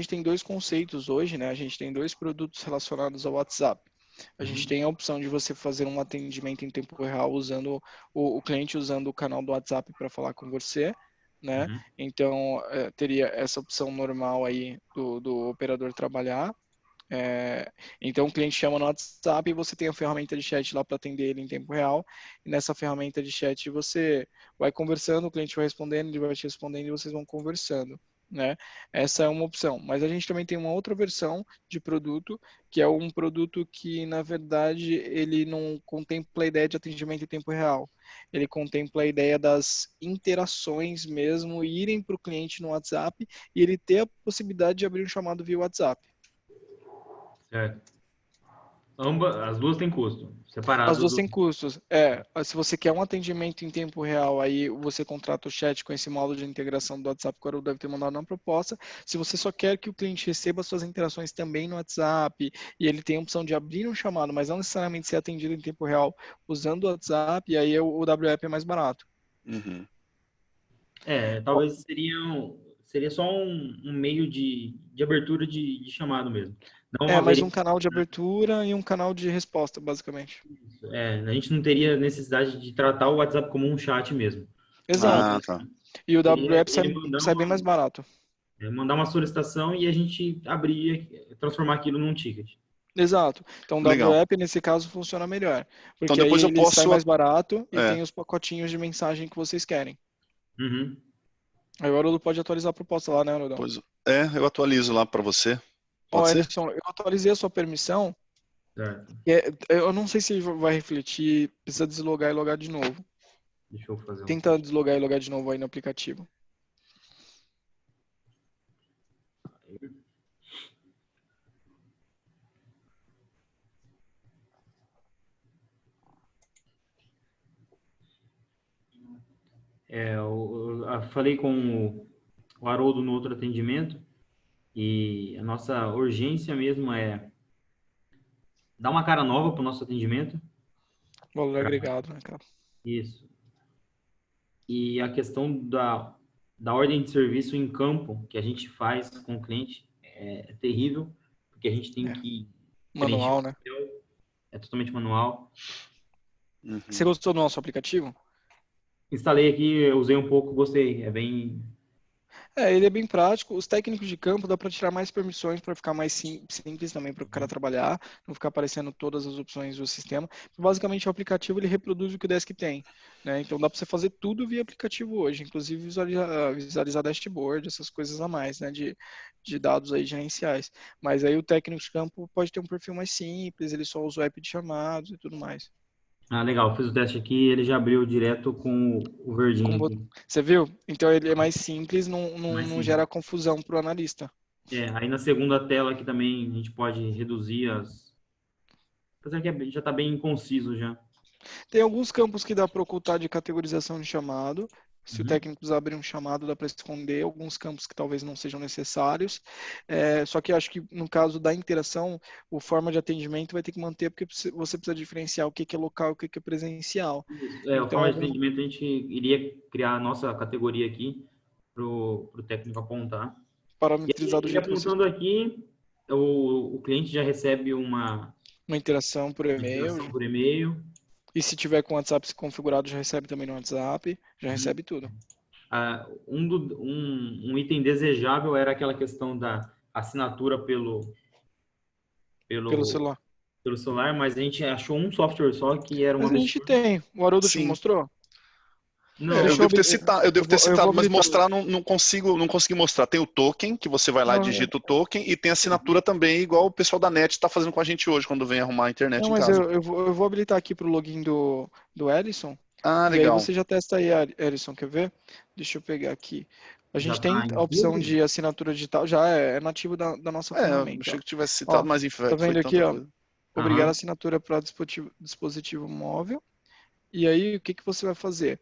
tem dois conceitos hoje, né? A gente tem dois produtos relacionados ao WhatsApp. A gente Uhum. tem a opção de você fazer um atendimento em tempo real usando o cliente usando o canal do WhatsApp para falar com você, né? Uhum. Então, teria essa opção normal aí do operador trabalhar. Então o cliente chama no WhatsApp e você tem a ferramenta de chat lá para atender ele em tempo real. E nessa ferramenta de chat você vai conversando, o cliente vai respondendo, ele vai te respondendo e vocês vão conversando, né? Essa é uma opção. Mas a gente também tem uma outra versão de produto, que é um produto que, na verdade, ele não contempla a ideia de atendimento em tempo real. Ele contempla a ideia das interações mesmo, irem para o cliente no WhatsApp e ele ter a possibilidade de abrir um chamado via WhatsApp. Certo. As duas têm custo, As separado duas do... têm custos. Se você quer um atendimento em tempo real, aí você contrata o chat com esse módulo de integração do WhatsApp que o Haroldo deve ter mandado na proposta. Se você só quer que o cliente receba suas interações também no WhatsApp e ele tem a opção de abrir um chamado, mas não necessariamente ser atendido em tempo real usando o WhatsApp, É. aí o WF é mais barato. Uhum. Talvez seria só um meio de abertura de chamado mesmo. Não Mais haveria, um canal de abertura e um canal de resposta, basicamente. a gente não teria necessidade de tratar o WhatsApp como um chat mesmo. Exato. Ah, tá. E o Seria WhatsApp ele mandar sai bem mais barato. mandar uma solicitação e a gente transformar aquilo num ticket. Exato. Então, o Legal. WhatsApp, nesse caso, funciona melhor. Então Porque aí depois eu ele sai posso... mais barato e É, tem os pacotinhos de mensagem que vocês querem. Uhum. Aí o Haroldo pode atualizar a proposta lá, né, Haroldo? pois, eu atualizo lá para você. Ó, Pode ser? Ederson, eu atualizei a sua permissão. Certo. Eu não sei se vai refletir, precisa deslogar e logar de novo. Deixa eu fazer Tenta deslogar e logar de novo aí no aplicativo. Eu falei com o Haroldo no outro atendimento e a nossa urgência mesmo é dar uma cara nova para o nosso atendimento. Valor agregado, né, cara? Isso. E a questão da ordem de serviço em campo que a gente faz com o cliente é terrível, porque a gente tem que preencher Manual, o né? papel, é totalmente manual. Uhum. Você gostou do nosso aplicativo? Instalei aqui, usei um pouco, gostei. É bem... Ele é bem prático. Os técnicos de campo dá para tirar mais permissões para ficar mais simples também para o cara trabalhar, não ficar aparecendo todas as opções do sistema. Basicamente, o aplicativo ele reproduz o que o Desk tem, né? Então dá para você fazer tudo via aplicativo hoje, inclusive visualizar dashboard, essas coisas a mais, né? De dados aí gerenciais. Mas aí o técnico de campo pode ter um perfil mais simples, ele só usa o app de chamados e tudo mais. Ah, legal. Fiz o teste aqui, ele já abriu direto com o verdinho aqui. Você viu? Então ele é mais simples, Mais não simples. gera confusão para o analista. Aí na segunda tela aqui também a gente pode reduzir as... Apesar que já está bem conciso já. Tem alguns campos que dá para ocultar de categorização de chamado. Se o Uhum. técnico abrir um chamado, dá para esconder alguns campos que talvez não sejam necessários. Só que eu acho que no caso da interação, o forma de atendimento vai ter que manter, porque você precisa diferenciar o que é local e o que é presencial. O Então, forma de atendimento a gente iria criar a nossa categoria aqui para o técnico apontar. parametrizar do Ele jeito que você apontando aqui, o cliente já recebe uma interação por e-mail. interação por e-mail. E se tiver com o WhatsApp configurado, já recebe também no WhatsApp, já recebe tudo. Um item desejável era aquela questão da assinatura pelo celular. pelo celular, mas a gente achou um software só que era um Mas a gente absurdo. tem. O Haroldo te Sim. mostrou? Não, eu Deixa eu devo ter citado, mas habilitar. mostrar não consegui mostrar. Tem o token, que você vai lá e digita o token, e tem a assinatura também, igual o pessoal da NET está fazendo com a gente hoje, quando vem arrumar a internet Não, em mas casa. eu vou habilitar aqui para o login do Ellison. Ah, E aí legal. você já testa aí, Ellison, quer ver? Deixa eu pegar aqui. A Já gente tem tá a opção incluso? de assinatura digital, já é nativo da nossa ferramenta. Achei que tivesse Ó, citado, mas tá vendo foi aqui, tanta ó? coisa. Obrigado assinatura para dispositivo móvel. E aí, o que você vai fazer?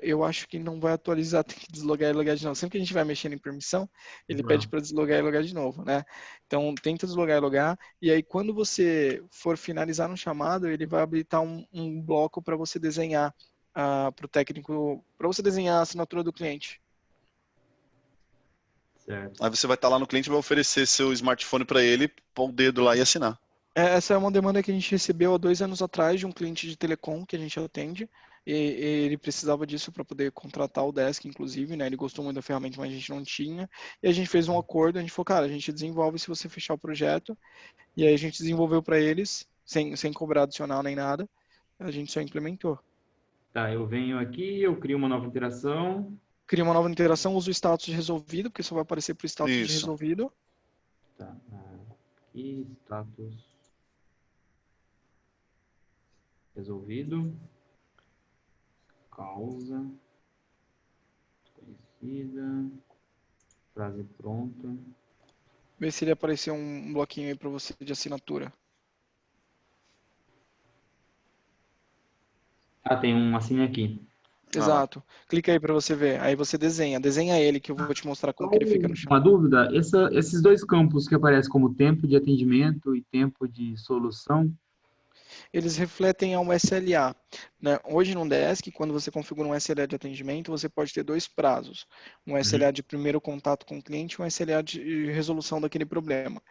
Eu acho que não vai atualizar, tem que deslogar e logar de novo. Sempre que a gente vai mexendo em permissão, ele pede para deslogar e logar de novo, né? Então, tenta deslogar e logar. E aí, quando você for finalizar um chamado, ele vai habilitar um bloco para você desenhar para o técnico, para você desenhar a assinatura do cliente. Certo. Aí você vai estar lá no cliente e vai oferecer seu smartphone para ele, pôr o dedo lá e assinar. Essa é uma demanda que a gente recebeu há 2 anos atrás de um cliente de telecom que a gente atende. E ele precisava disso para poder contratar o Desk, inclusive, né? Ele gostou muito da ferramenta, mas a gente não tinha. E a gente fez um acordo, a gente falou, cara, a gente desenvolve se você fechar o projeto. E aí a gente desenvolveu para eles, sem cobrar adicional nem nada. A gente só implementou. Tá, eu venho aqui, eu crio uma nova interação. Cria uma nova interação, usa o status de resolvido, porque só vai aparecer para o status de resolvido. Tá, aqui, status resolvido. Causa conhecida. Frase pronta. Vê se ele apareceu um bloquinho aí para você de assinatura. Tem um assim aqui. Exato. Clica aí para você ver. Aí você desenha. Desenha ele, que eu vou te mostrar como que ele fica no chão. Uma dúvida, esses dois campos que aparecem como tempo de atendimento e tempo de solução, Eles refletem a um SLA. né? Hoje no Desk, quando você configura um SLA de atendimento, você pode ter dois prazos. Um SLA de primeiro contato com o cliente e um SLA de resolução daquele problema.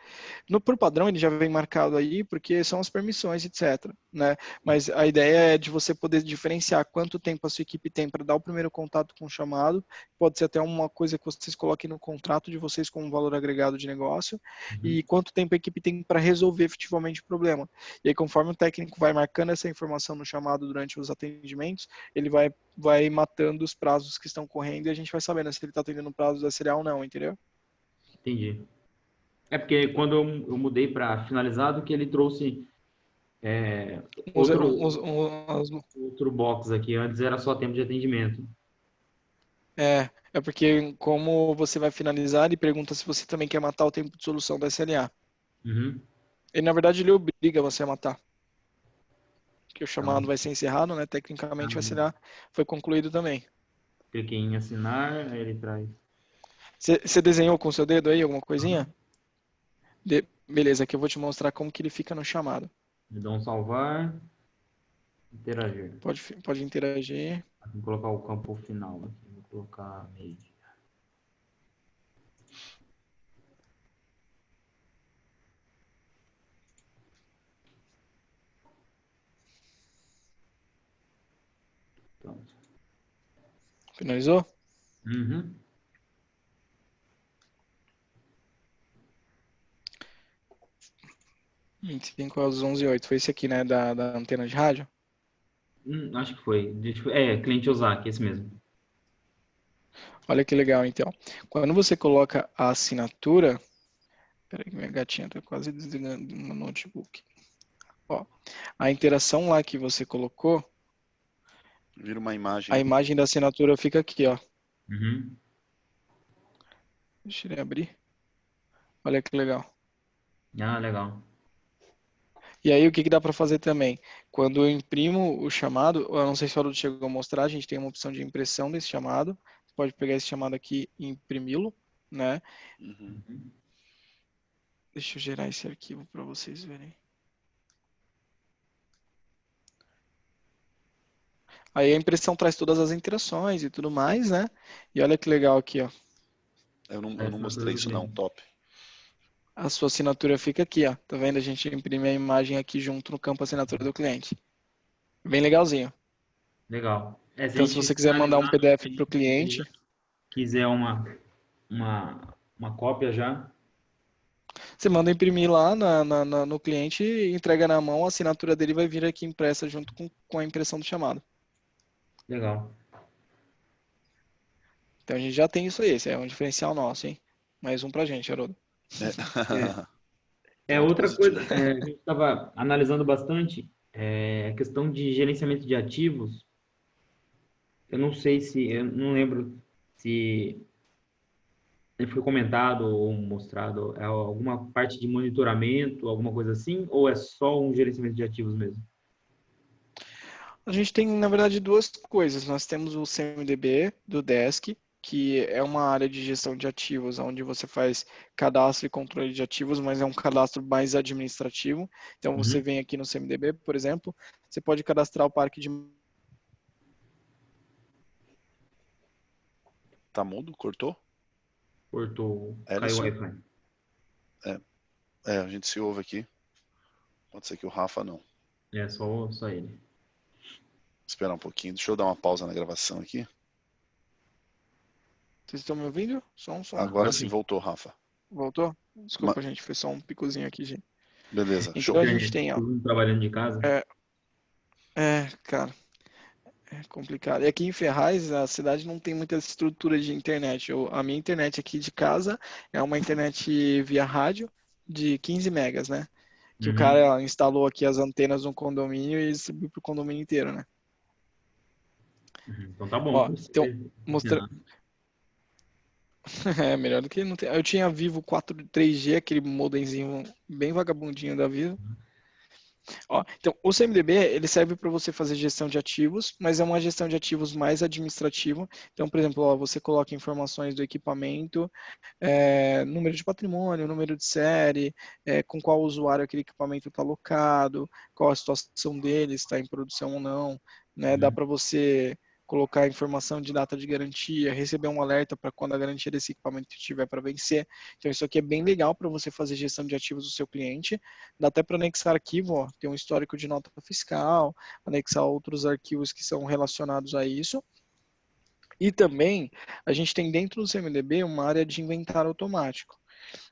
Por padrão, ele já vem marcado aí, porque são as permissões, etc. Né? Mas a ideia é de você poder diferenciar quanto tempo a sua equipe tem para dar o primeiro contato com o chamado. Pode ser até uma coisa que vocês coloquem no contrato de vocês como valor agregado de negócio. E quanto tempo a equipe tem para resolver efetivamente o problema. E aí, conforme o técnico vai marcando essa informação no chamado durante os atendimentos, ele vai matando os prazos que estão correndo e a gente vai sabendo se ele está atendendo o prazo da SLA ou não, entendeu? Entendi. É porque quando eu mudei para finalizado, que ele trouxe Os- outro, os- os- outro box aqui. Antes era só tempo de atendimento. É porque como você vai finalizar, ele pergunta se você também quer matar o tempo de solução da SLA. Uhum. Ele, na verdade, ele obriga você a matar. Porque o chamado Então, vai ser encerrado, né? Tecnicamente, o SLA foi concluído também. cliquei em assinar, aí ele traz. Você desenhou com o seu dedo aí alguma coisinha? Beleza, aqui eu vou te mostrar como que ele fica no chamado. Me dá um salvar, interagir. Pode interagir. Vou colocar o campo final aqui. Vou colocar meio. Pronto. Finalizou? Uhum. 25 às 11h08. Foi esse aqui, né? Da antena de rádio? Acho que foi. Cliente Ozaki, esse mesmo. Olha que legal, então. Quando você coloca a assinatura... Peraí que minha gatinha tá quase desligando no notebook. Ó, a interação lá que você colocou, Vira uma imagem. a imagem da assinatura fica aqui, ó. Uhum. Deixa ele abrir. Olha que legal. Ah, legal. E aí, o que dá para fazer também? Quando eu imprimo o chamado, eu não sei se o Haroldo chegou a mostrar, a gente tem uma opção de impressão desse chamado. Você pode pegar esse chamado aqui e imprimi-lo, né? Uhum. Deixa eu gerar esse arquivo para vocês verem. Aí a impressão traz todas as interações e tudo mais, né? E olha que legal aqui, ó. Eu não mostrei isso não, top. A sua assinatura fica aqui, ó. Tá vendo? A gente imprime a imagem aqui junto no campo assinatura do cliente. Bem legalzinho. Legal. Então, se você quiser mandar um PDF para o cliente, quiser uma cópia já, você manda imprimir lá no cliente, entrega na mão, a assinatura dele vai vir aqui impressa junto com a impressão do chamado. legal. Então a gente já tem isso aí, esse é um diferencial nosso, hein? Mais um pra gente, Haroldo. Outra positivo. coisa, a gente estava analisando bastante a questão de gerenciamento de ativos. Eu não lembro se foi comentado ou mostrado alguma parte de monitoramento, alguma coisa assim, ou é só um gerenciamento de ativos mesmo? A gente tem, na verdade, duas coisas. Nós temos o CMDB do Desk, que é uma área de gestão de ativos, onde você faz cadastro e controle de ativos, mas é um cadastro mais administrativo. Então, você vem aqui no CMDB, por exemplo, você pode cadastrar o parque de... Tá mudo? Cortou? Cortou, caiu o Ellison? Wi-Fi. A gente se ouve aqui. Pode ser que o Rafa não. É, só ele. Esperar um pouquinho. Deixa eu dar uma pausa na gravação aqui. Vocês estão me ouvindo? Som. Agora sim, voltou, Rafa. Voltou? Desculpa, gente, foi só um picozinho aqui, gente. Beleza, Então show. a gente tem, ó. Trabalhando de casa? Cara, é complicado. E aqui em Ferraz, a cidade não tem muita estrutura de internet. A minha internet aqui de casa é uma internet via rádio de 15 megas, né? Que o cara instalou aqui as antenas no condomínio e subiu pro condomínio inteiro, né? Então tá bom. Ó, então, mostrando... É, melhor do que não ter. Eu tinha Vivo 3G, aquele modemzinho bem vagabundinho da Vivo. Ó, então, o CMDB, ele serve para você fazer gestão de ativos, mas é uma gestão de ativos mais administrativa. Então, por exemplo, ó, você coloca informações do equipamento, número de patrimônio, número de série, com qual usuário aquele equipamento está alocado, qual a situação dele, se está em produção ou não, né? Dá para você colocar informação de data de garantia, receber um alerta para quando a garantia desse equipamento estiver para vencer. Então, isso aqui é bem legal para você fazer gestão de ativos do seu cliente. Dá até para anexar arquivo, ó, tem um histórico de nota fiscal, anexar outros arquivos que são relacionados a isso. E também, a gente tem dentro do CMDB uma área de inventário automático.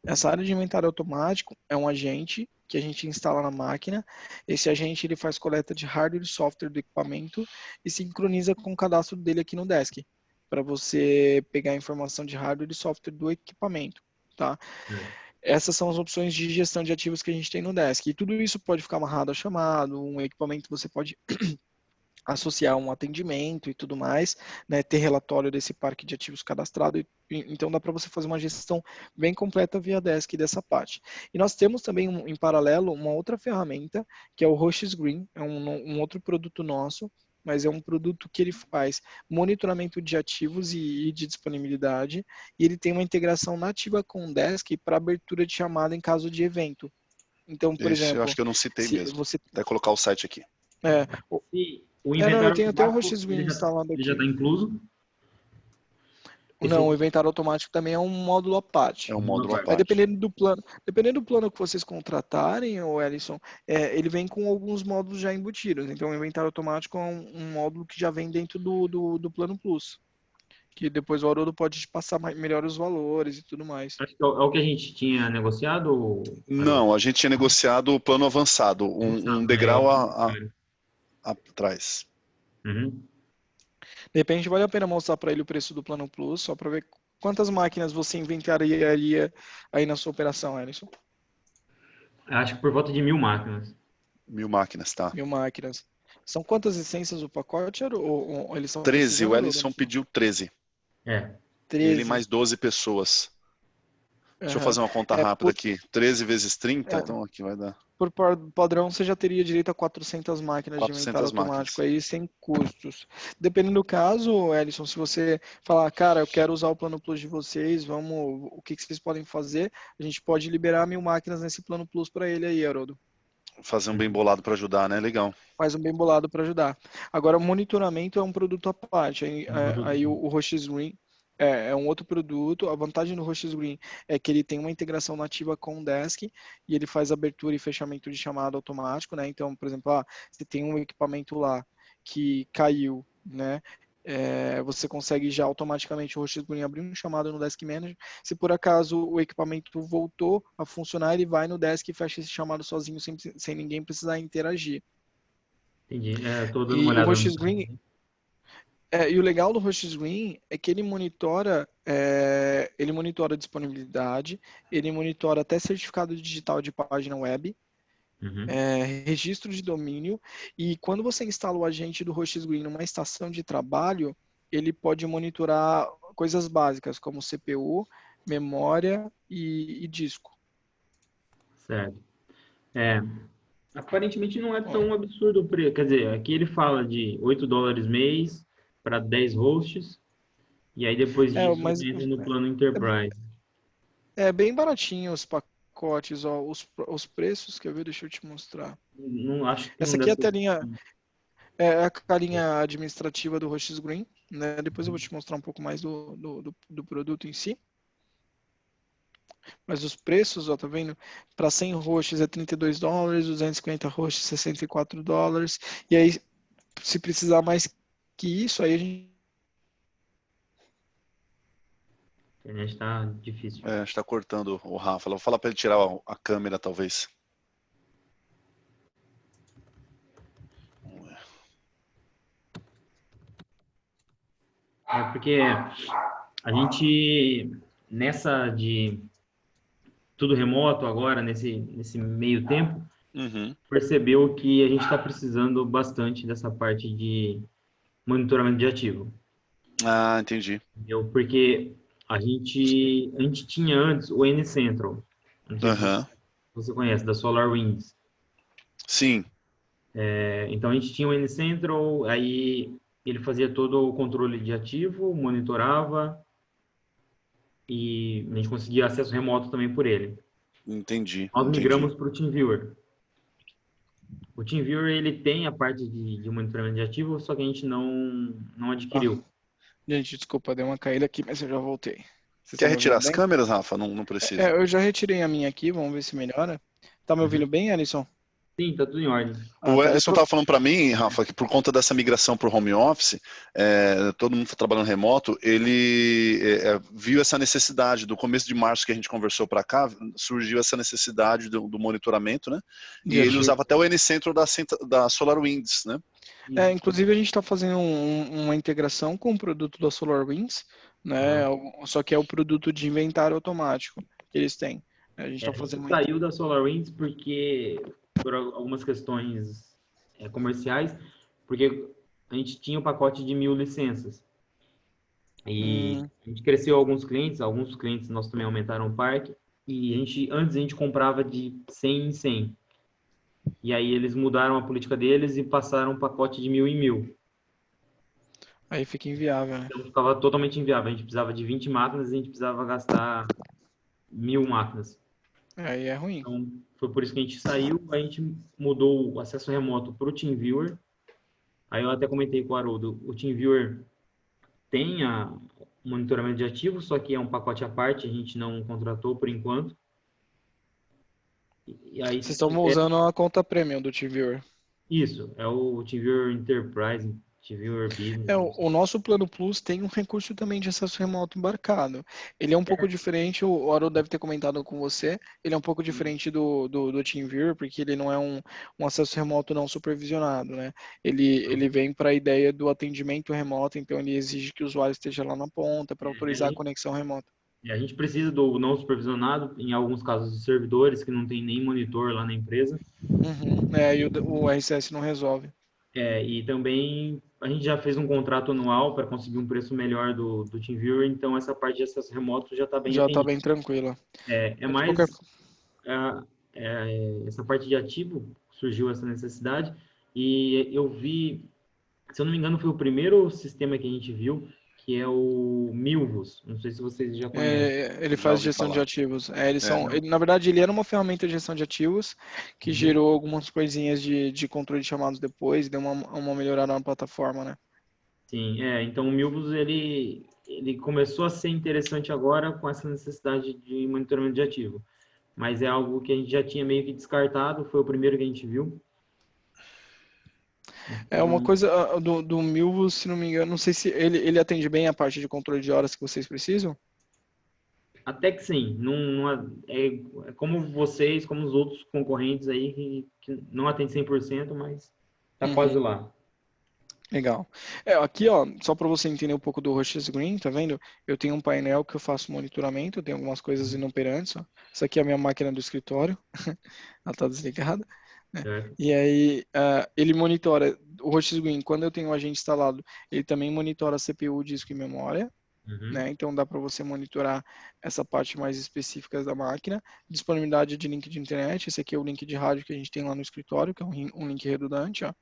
Essa área de inventário automático é um agente que a gente instala na máquina. Esse agente ele faz coleta de hardware e software do equipamento e sincroniza com o cadastro dele aqui no desk, para você pegar a informação de hardware e software do equipamento, tá? Essas são as opções de gestão de ativos que a gente tem no desk. E tudo isso pode ficar amarrado a chamado, um equipamento você pode associar um atendimento e tudo mais, né, ter relatório desse parque de ativos cadastrado, então dá para você fazer uma gestão bem completa via desk dessa parte. E nós temos também, em paralelo, uma outra ferramenta, que é o Hosts Green, é um outro produto nosso, mas é um produto que ele faz monitoramento de ativos e de disponibilidade, e ele tem uma integração nativa com o desk para abertura de chamada em caso de evento. Então, por Esse, eu exemplo, acho que eu não citei se mesmo. você... Vai colocar o site aqui. E o não, eu inventário tenho até o automático, Hosts Green instalado ele já aqui. está incluso? Não, o inventário automático também é um módulo à parte. É um módulo à Mas parte. dependendo do plano que vocês contratarem, o Ellison, ele vem com alguns módulos já embutidos. Então, o inventário automático é um módulo que já vem dentro do plano Plus. Que depois o Haroldo pode te passar melhor os valores e tudo mais. Acho que é o que a gente tinha negociado? Não, a gente tinha negociado o plano avançado, um degrau atrás. Uhum. De repente, vale a pena mostrar para ele o preço do plano Plus, só para ver quantas máquinas você inventariaria aí na sua operação, Ellison. Acho que por volta de 1.000 máquinas. 1000 máquinas, tá? 1000 máquinas. São quantas licenças o pacote, ou eles são 13, o precisando, Ellison pediu 13. É. 13. Ele mais 12 pessoas. Deixa eu fazer uma conta rápida aqui. 13 vezes 30, então aqui vai dar. Por padrão, você já teria direito a 400 máquinas 400 de inventário automático máquinas. aí, sem custos. Dependendo do caso, Ellison, se você falar, cara, eu quero usar o plano Plus de vocês, o que vocês podem fazer? A gente pode liberar 1000 máquinas nesse plano Plus para ele aí, Haroldo. Fazer um bem bolado para ajudar, né? Legal. Faz um bem bolado para ajudar. Agora, o monitoramento é um produto à parte. Aí o Hosts Green é um outro produto. A vantagem do Hosts Green é que ele tem uma integração nativa com o Desk e ele faz abertura e fechamento de chamada automático, né? Então, por exemplo, você tem um equipamento lá que caiu, né? Você consegue já automaticamente o Hosts Green abrir um chamado no Desk Manager. Se por acaso o equipamento voltou a funcionar, ele vai no Desk e fecha esse chamado sozinho sem ninguém precisar interagir. Entendi. Tô dando E uma o olhada Hosts Green, e o legal do Hosts Green é que ele monitora a disponibilidade, ele monitora até certificado digital de página web, Uhum. registro de domínio, e quando você instala o agente do Hosts Green numa estação de trabalho, ele pode monitorar coisas básicas como CPU, memória e disco. Certo. Aparentemente não é tão absurdo o preço. Quer dizer, aqui ele fala de $8 mês para 10 hosts, e aí depois disso Mas entra no plano Enterprise. é bem baratinho os pacotes, ó, os preços, quer ver? Deixa eu te mostrar. Não acho que Essa não aqui é a deve ser. telinha, é a carinha administrativa do Hosts Green, né? Depois eu vou te mostrar um pouco mais do produto em si. Mas os preços, ó, tá vendo? Para 100 hosts é $32, 250 hosts $64. E aí, se precisar mais que isso, aí a gente... A internet tá difícil. Está cortando o Rafa. Vou falar para ele tirar a câmera, talvez. Porque a gente, nessa de tudo remoto agora, nesse meio tempo, percebeu que a gente está precisando bastante dessa parte de monitoramento de ativo. Ah, entendi. Entendeu? Porque a gente tinha antes o N-Central. Não sei se você conhece, da SolarWinds. Sim, Então a gente tinha o N-Central, aí ele fazia todo o controle de ativo, monitorava e a gente conseguia acesso remoto também por ele. entendi, Nós entendi. migramos para o TeamViewer. O TeamViewer ele tem a parte de monitoramento de ativo, só que a gente não Ah, adquiriu. gente, desculpa, deu uma caída aqui, mas eu já voltei. Vocês Quer estão me retirar ouvindo as bem? câmeras, Rafa? Não, não precisa. Eu já retirei a minha aqui, vamos ver se melhora. Tá me ouvindo Uhum. bem, Alisson? Sim, tá tudo em ordem. Ah, O tá. Ellison estava falando para mim, Rafa, que por conta dessa migração para o home office, todo mundo está trabalhando remoto, ele viu essa necessidade. Do começo de março que a gente conversou para cá, surgiu essa necessidade do monitoramento, né? E De ele ativo. usava até o N-Central da SolarWinds, né? Isso. Inclusive, a gente está fazendo uma integração com o produto da SolarWinds, né? Só que é o produto de inventário automático que eles têm. A gente está A gente fazendo saiu da SolarWinds porque por algumas questões comerciais, porque a gente tinha um pacote de 1.000 licenças. E a gente cresceu alguns clientes nós também aumentaram o parque, e antes a gente comprava de 100 em 100. E aí eles mudaram a política deles e passaram um pacote de 1.000 em 1.000. Aí fica inviável, né? Então ficava totalmente inviável. A gente precisava de 20 máquinas e a gente precisava gastar 1.000 máquinas. Aí é ruim. Então foi por isso que a gente saiu, a gente mudou o acesso remoto para o TeamViewer. Aí eu até comentei com o Haroldo, o TeamViewer tem o monitoramento de ativos, só que é um pacote à parte, a gente não contratou por enquanto. E aí, Vocês se estão tiver... usando a conta premium do TeamViewer. Isso, é o TeamViewer Enterprise, TeamViewer Business. O nosso plano Plus tem um recurso também de acesso remoto embarcado. Ele é um pouco diferente, o Haroldo deve ter comentado com você, ele é um pouco diferente do TeamViewer, porque ele não é um acesso remoto não supervisionado, né? Ele vem para a ideia do atendimento remoto, então ele exige que o usuário esteja lá na ponta para autorizar a conexão remota. A gente precisa do não supervisionado, em alguns casos de servidores que não tem nem monitor lá na empresa. E o RCS não resolve. E também a gente já fez um contrato anual para conseguir um preço melhor do TeamViewer, então essa parte de acesso remoto já está bem Já está atendida. bem tranquila. É De mais qualquer... essa parte de ativo, surgiu essa necessidade, e eu vi, se eu não me engano, foi o primeiro sistema que a gente viu, que é o Milvus. Não sei se vocês já conhecem. Ele Já faz ouvi gestão de falar. ativos. Então, Na verdade, ele era uma ferramenta de gestão de ativos que uhum. gerou algumas coisinhas de controle de chamados depois, deu uma melhorada na plataforma, né? Sim, então o Milvus ele começou a ser interessante agora com essa necessidade de monitoramento de ativo, mas é algo que a gente já tinha meio que descartado, foi o primeiro que a gente viu. É uma Então, coisa do Milvus, se não me engano, não sei se ele atende bem a parte de controle de horas que vocês precisam. até que sim, é como vocês, como os outros concorrentes aí que não atende 100%, mas tá quase lá. Legal. Aqui, ó, só para você entender um pouco do Roches Green, tá vendo? Eu tenho um painel que eu faço monitoramento, eu tenho algumas coisas inoperantes, ó. Essa aqui é a minha máquina do escritório, ela tá desligada, né? Certo? E aí, ele monitora, o Roches Green, quando eu tenho o agente instalado, ele também monitora CPU, disco e memória, Uhum. né? Então dá para você monitorar essa parte mais específica da máquina. Disponibilidade de link de internet, esse aqui é o link de rádio que a gente tem lá no escritório, que é um link redundante, ó.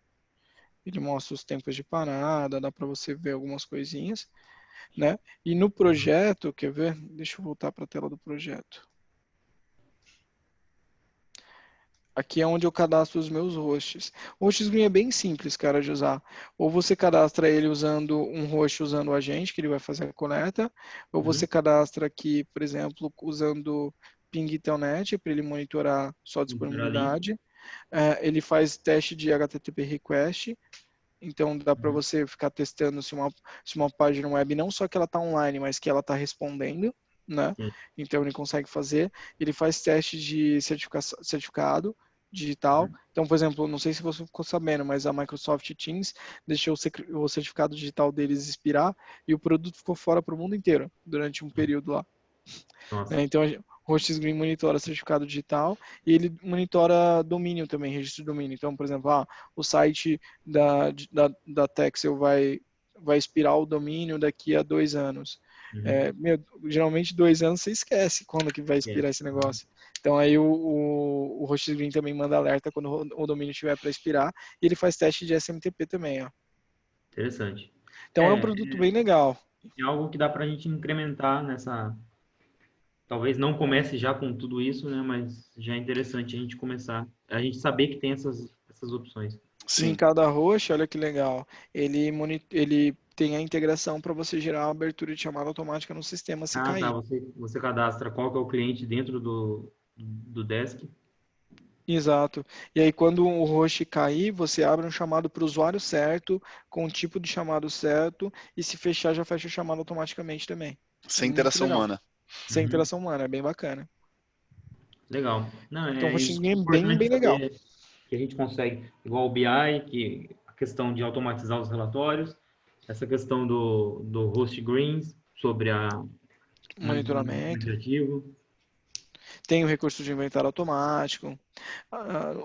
Ele mostra os tempos de parada, dá para você ver algumas coisinhas, né? E no projeto, quer ver? Deixa eu voltar para a tela do projeto. Aqui é onde eu cadastro os meus hosts. O host screen é bem simples, cara, de usar. Ou você cadastra ele usando um host usando o agente, que ele vai fazer a coleta, ou você cadastra aqui, por exemplo, usando Ping e Telnet para ele monitorar sua disponibilidade. Ele faz teste de HTTP request. Então dá para você ficar testando se uma página web, não só que ela está online, mas que ela está respondendo, né? Sim. Então ele consegue fazer. Ele faz teste de certificado digital. Então, por exemplo, não sei se você ficou sabendo, mas a Microsoft Teams deixou o certificado digital deles expirar e o produto ficou fora para o mundo inteiro durante um período lá. Então, o HostGreen monitora certificado digital e ele monitora domínio também, registro de domínio. Então, por exemplo, o site da Texel vai expirar o domínio daqui a 2 anos. Geralmente 2 anos você esquece quando que vai expirar esse negócio. Então aí o host green também manda alerta quando o domínio estiver para expirar, e ele faz teste de SMTP também, ó. Interessante. Então é um produto bem legal. É algo que dá para a gente incrementar nessa... Talvez não comece já com tudo isso, né? Mas já é interessante a gente começar. A gente saber que tem essas opções. E em Sim. cada host, olha que legal, ele tem a integração para você gerar a abertura de chamada automática no sistema se Ah, tá. cair. Você cadastra qual que é o cliente dentro do desk. Exato. E aí, quando o host cair, você abre um chamado para o usuário certo, com o tipo de chamado certo, e se fechar, já fecha o chamado automaticamente também. É Sem muito interação legal. humana. Sem Uhum. interação humana, é bem bacana. Legal. Não, Então, o é hosting é bem, importante bem legal. saber que a gente consegue, igual o BI, que a questão de automatizar os relatórios, essa questão do host greens sobre a Monitoramento. administrativo. Tem o recurso de inventário automático.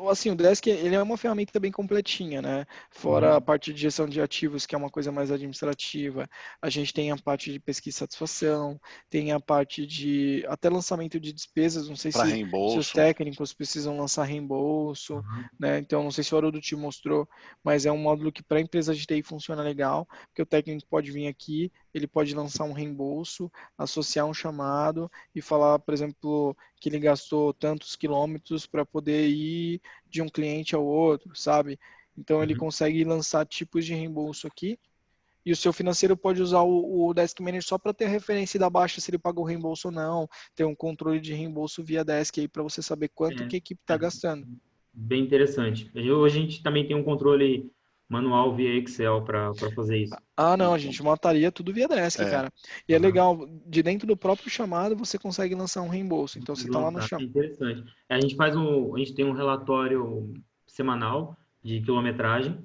Assim, o Desk ele é uma ferramenta bem completinha, né? Fora a Uhum. parte de gestão de ativos, que é uma coisa mais administrativa, a gente tem a parte de pesquisa e satisfação, tem a parte de até lançamento de despesas, não sei Para se os reembolso. técnicos precisam lançar reembolso, Uhum. né? Então, não sei se o Haroldo te mostrou, mas é um módulo que para a empresa de TI funciona legal, porque o técnico pode vir aqui, ele pode lançar um reembolso, associar um chamado e falar, por exemplo, que ele gastou tantos quilômetros para poder ir de um cliente ao outro, sabe? Então ele Uhum. consegue lançar tipos de reembolso aqui. E o seu financeiro pode usar o Desk Manager só para ter a referência da baixa se ele pagou o reembolso ou não, ter um controle de reembolso via Desk aí para você saber quanto que a equipe está É gastando. bem interessante. Hoje a gente também tem um controle manual via Excel para fazer isso. Ah, não, a Então, gente mataria tudo via Desk, é, cara. E é Uhum. legal, de dentro do próprio chamado você consegue lançar um reembolso. Então você Consegue está lá no lançar. É chamado. interessante. A gente tem um relatório semanal de quilometragem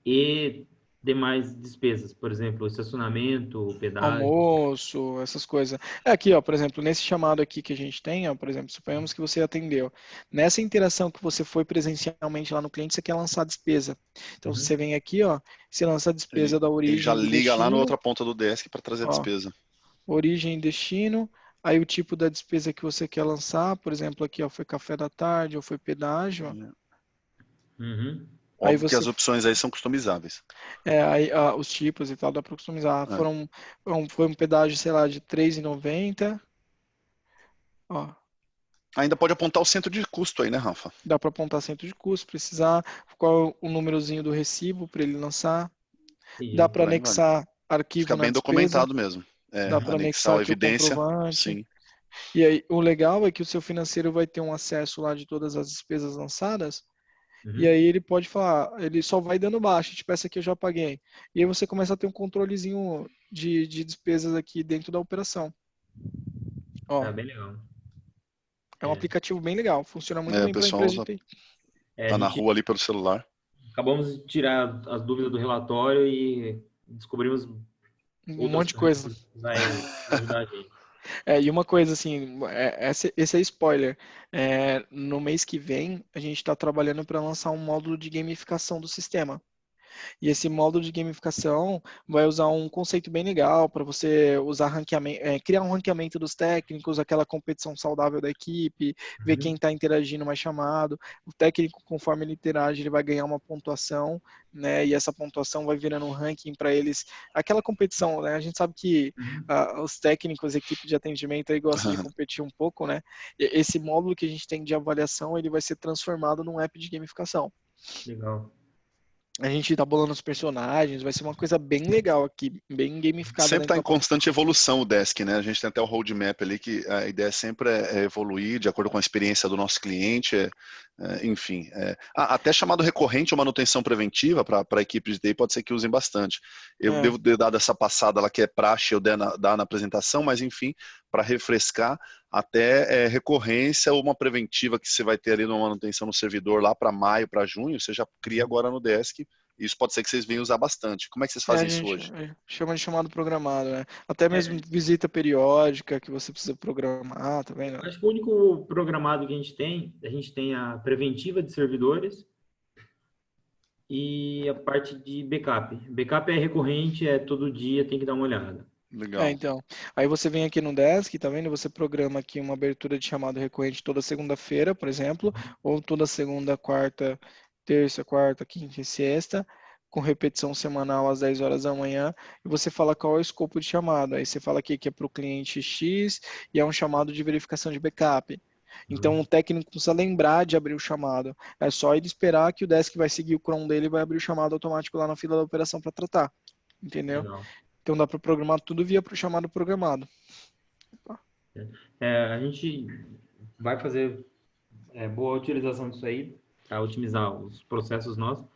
e demais despesas, por exemplo, estacionamento, pedágio. Almoço, essas coisas. É aqui, ó, por exemplo, nesse chamado aqui que a gente tem, ó, por exemplo, suponhamos que você atendeu. Nessa interação que você foi presencialmente lá no cliente, você quer lançar despesa. Então, você Uhum. vem aqui, ó, você lança a despesa da ele já origem do liga lá na destino, outra ponta do desk para trazer a ó, despesa. origem e destino, aí o tipo da despesa que você quer lançar, por exemplo, aqui, ó, foi café da tarde ou foi pedágio, ó. Uhum. Aí Óbvio que você, as opções aí são customizáveis. aí, os tipos e tal, dá para customizar. É. Foi um pedágio, sei lá, de R$ 3,90. Ó, Ainda pode apontar o centro de custo aí, né, Rafa? dá para apontar centro de custo, precisar, qual é o númerozinho do recibo para ele lançar. Dá Entendi. para Por aí vai. anexar Fica arquivo na bem despesa, documentado mesmo. É, dá para anexar anexar a aqui o evidência, comprovante. sim. E aí, o legal é que o seu financeiro vai ter um acesso lá de todas as despesas lançadas, e Uhum. aí ele pode falar, ele só vai dando baixa, tipo, essa aqui eu já paguei. E aí você começa a ter um controlezinho de despesas aqui dentro da operação. Ó, Ah, bem legal. é um É. aplicativo bem legal, funciona muito É, o bem para pessoal empresa de usa, TI. A tá na gente rua ali pelo celular. acabamos de tirar as dúvidas do relatório e descobrimos Um outras monte de coisa. ferramentas que vai ajudar a gente. E uma coisa assim, esse é spoiler. No mês que vem, a gente está trabalhando para lançar um módulo de gamificação do sistema. E esse módulo de gamificação vai usar um conceito bem legal para você usar ranqueamento, criar um ranqueamento dos técnicos, aquela competição saudável da equipe, ver quem Uhum. está interagindo mais chamado. O técnico, conforme ele interage, ele vai ganhar uma pontuação, né? E essa pontuação vai virando um ranking para eles. Aquela competição, né? A gente sabe que Uhum. os técnicos, a equipe de atendimento aí gosta de competir um pouco, né? Esse módulo que a gente tem de avaliação, ele vai ser transformado num app de gamificação. Legal. A gente tá bolando os personagens, vai ser uma coisa bem legal aqui, bem gamificada Sempre está dentro em da plataforma. constante evolução o desk, né? A gente tem até o roadmap ali que a ideia sempre é evoluir de acordo com a experiência do nosso cliente, enfim. Até chamado recorrente ou manutenção preventiva para a equipe de TI pode ser que usem bastante. Eu É, devo ter dado essa passada lá que é praxe eu dar na apresentação, mas enfim, para refrescar, até recorrência ou uma preventiva que você vai ter ali numa manutenção no servidor lá para maio, para junho, você já cria agora no desk. Isso pode ser que vocês venham usar bastante. Como é que vocês a fazem isso gente hoje? chama de chamado programado, né? Até mesmo É, visita periódica que você precisa programar, tá vendo? acho que o único programado que a gente tem a preventiva de servidores e a parte de backup. Backup é recorrente, é todo dia, tem que dar uma olhada. Legal. Então, aí você vem aqui no Desk, tá vendo? Você programa aqui uma abertura de chamado recorrente toda segunda-feira, por exemplo, ou toda segunda, quarta, terça, quarta, quinta e sexta, com repetição semanal às 10 horas da manhã, e você fala qual é o escopo de chamado. Aí você fala aqui que é para o cliente X e é um chamado de verificação de backup. Então, o técnico precisa lembrar de abrir o chamado. É só ele esperar que o Desk vai seguir o cron dele e vai abrir o chamado automático lá na fila da operação para tratar. Entendeu? Legal. Então dá para programar tudo via pro chamado programado. A gente vai fazer boa utilização disso aí, para otimizar os processos nossos.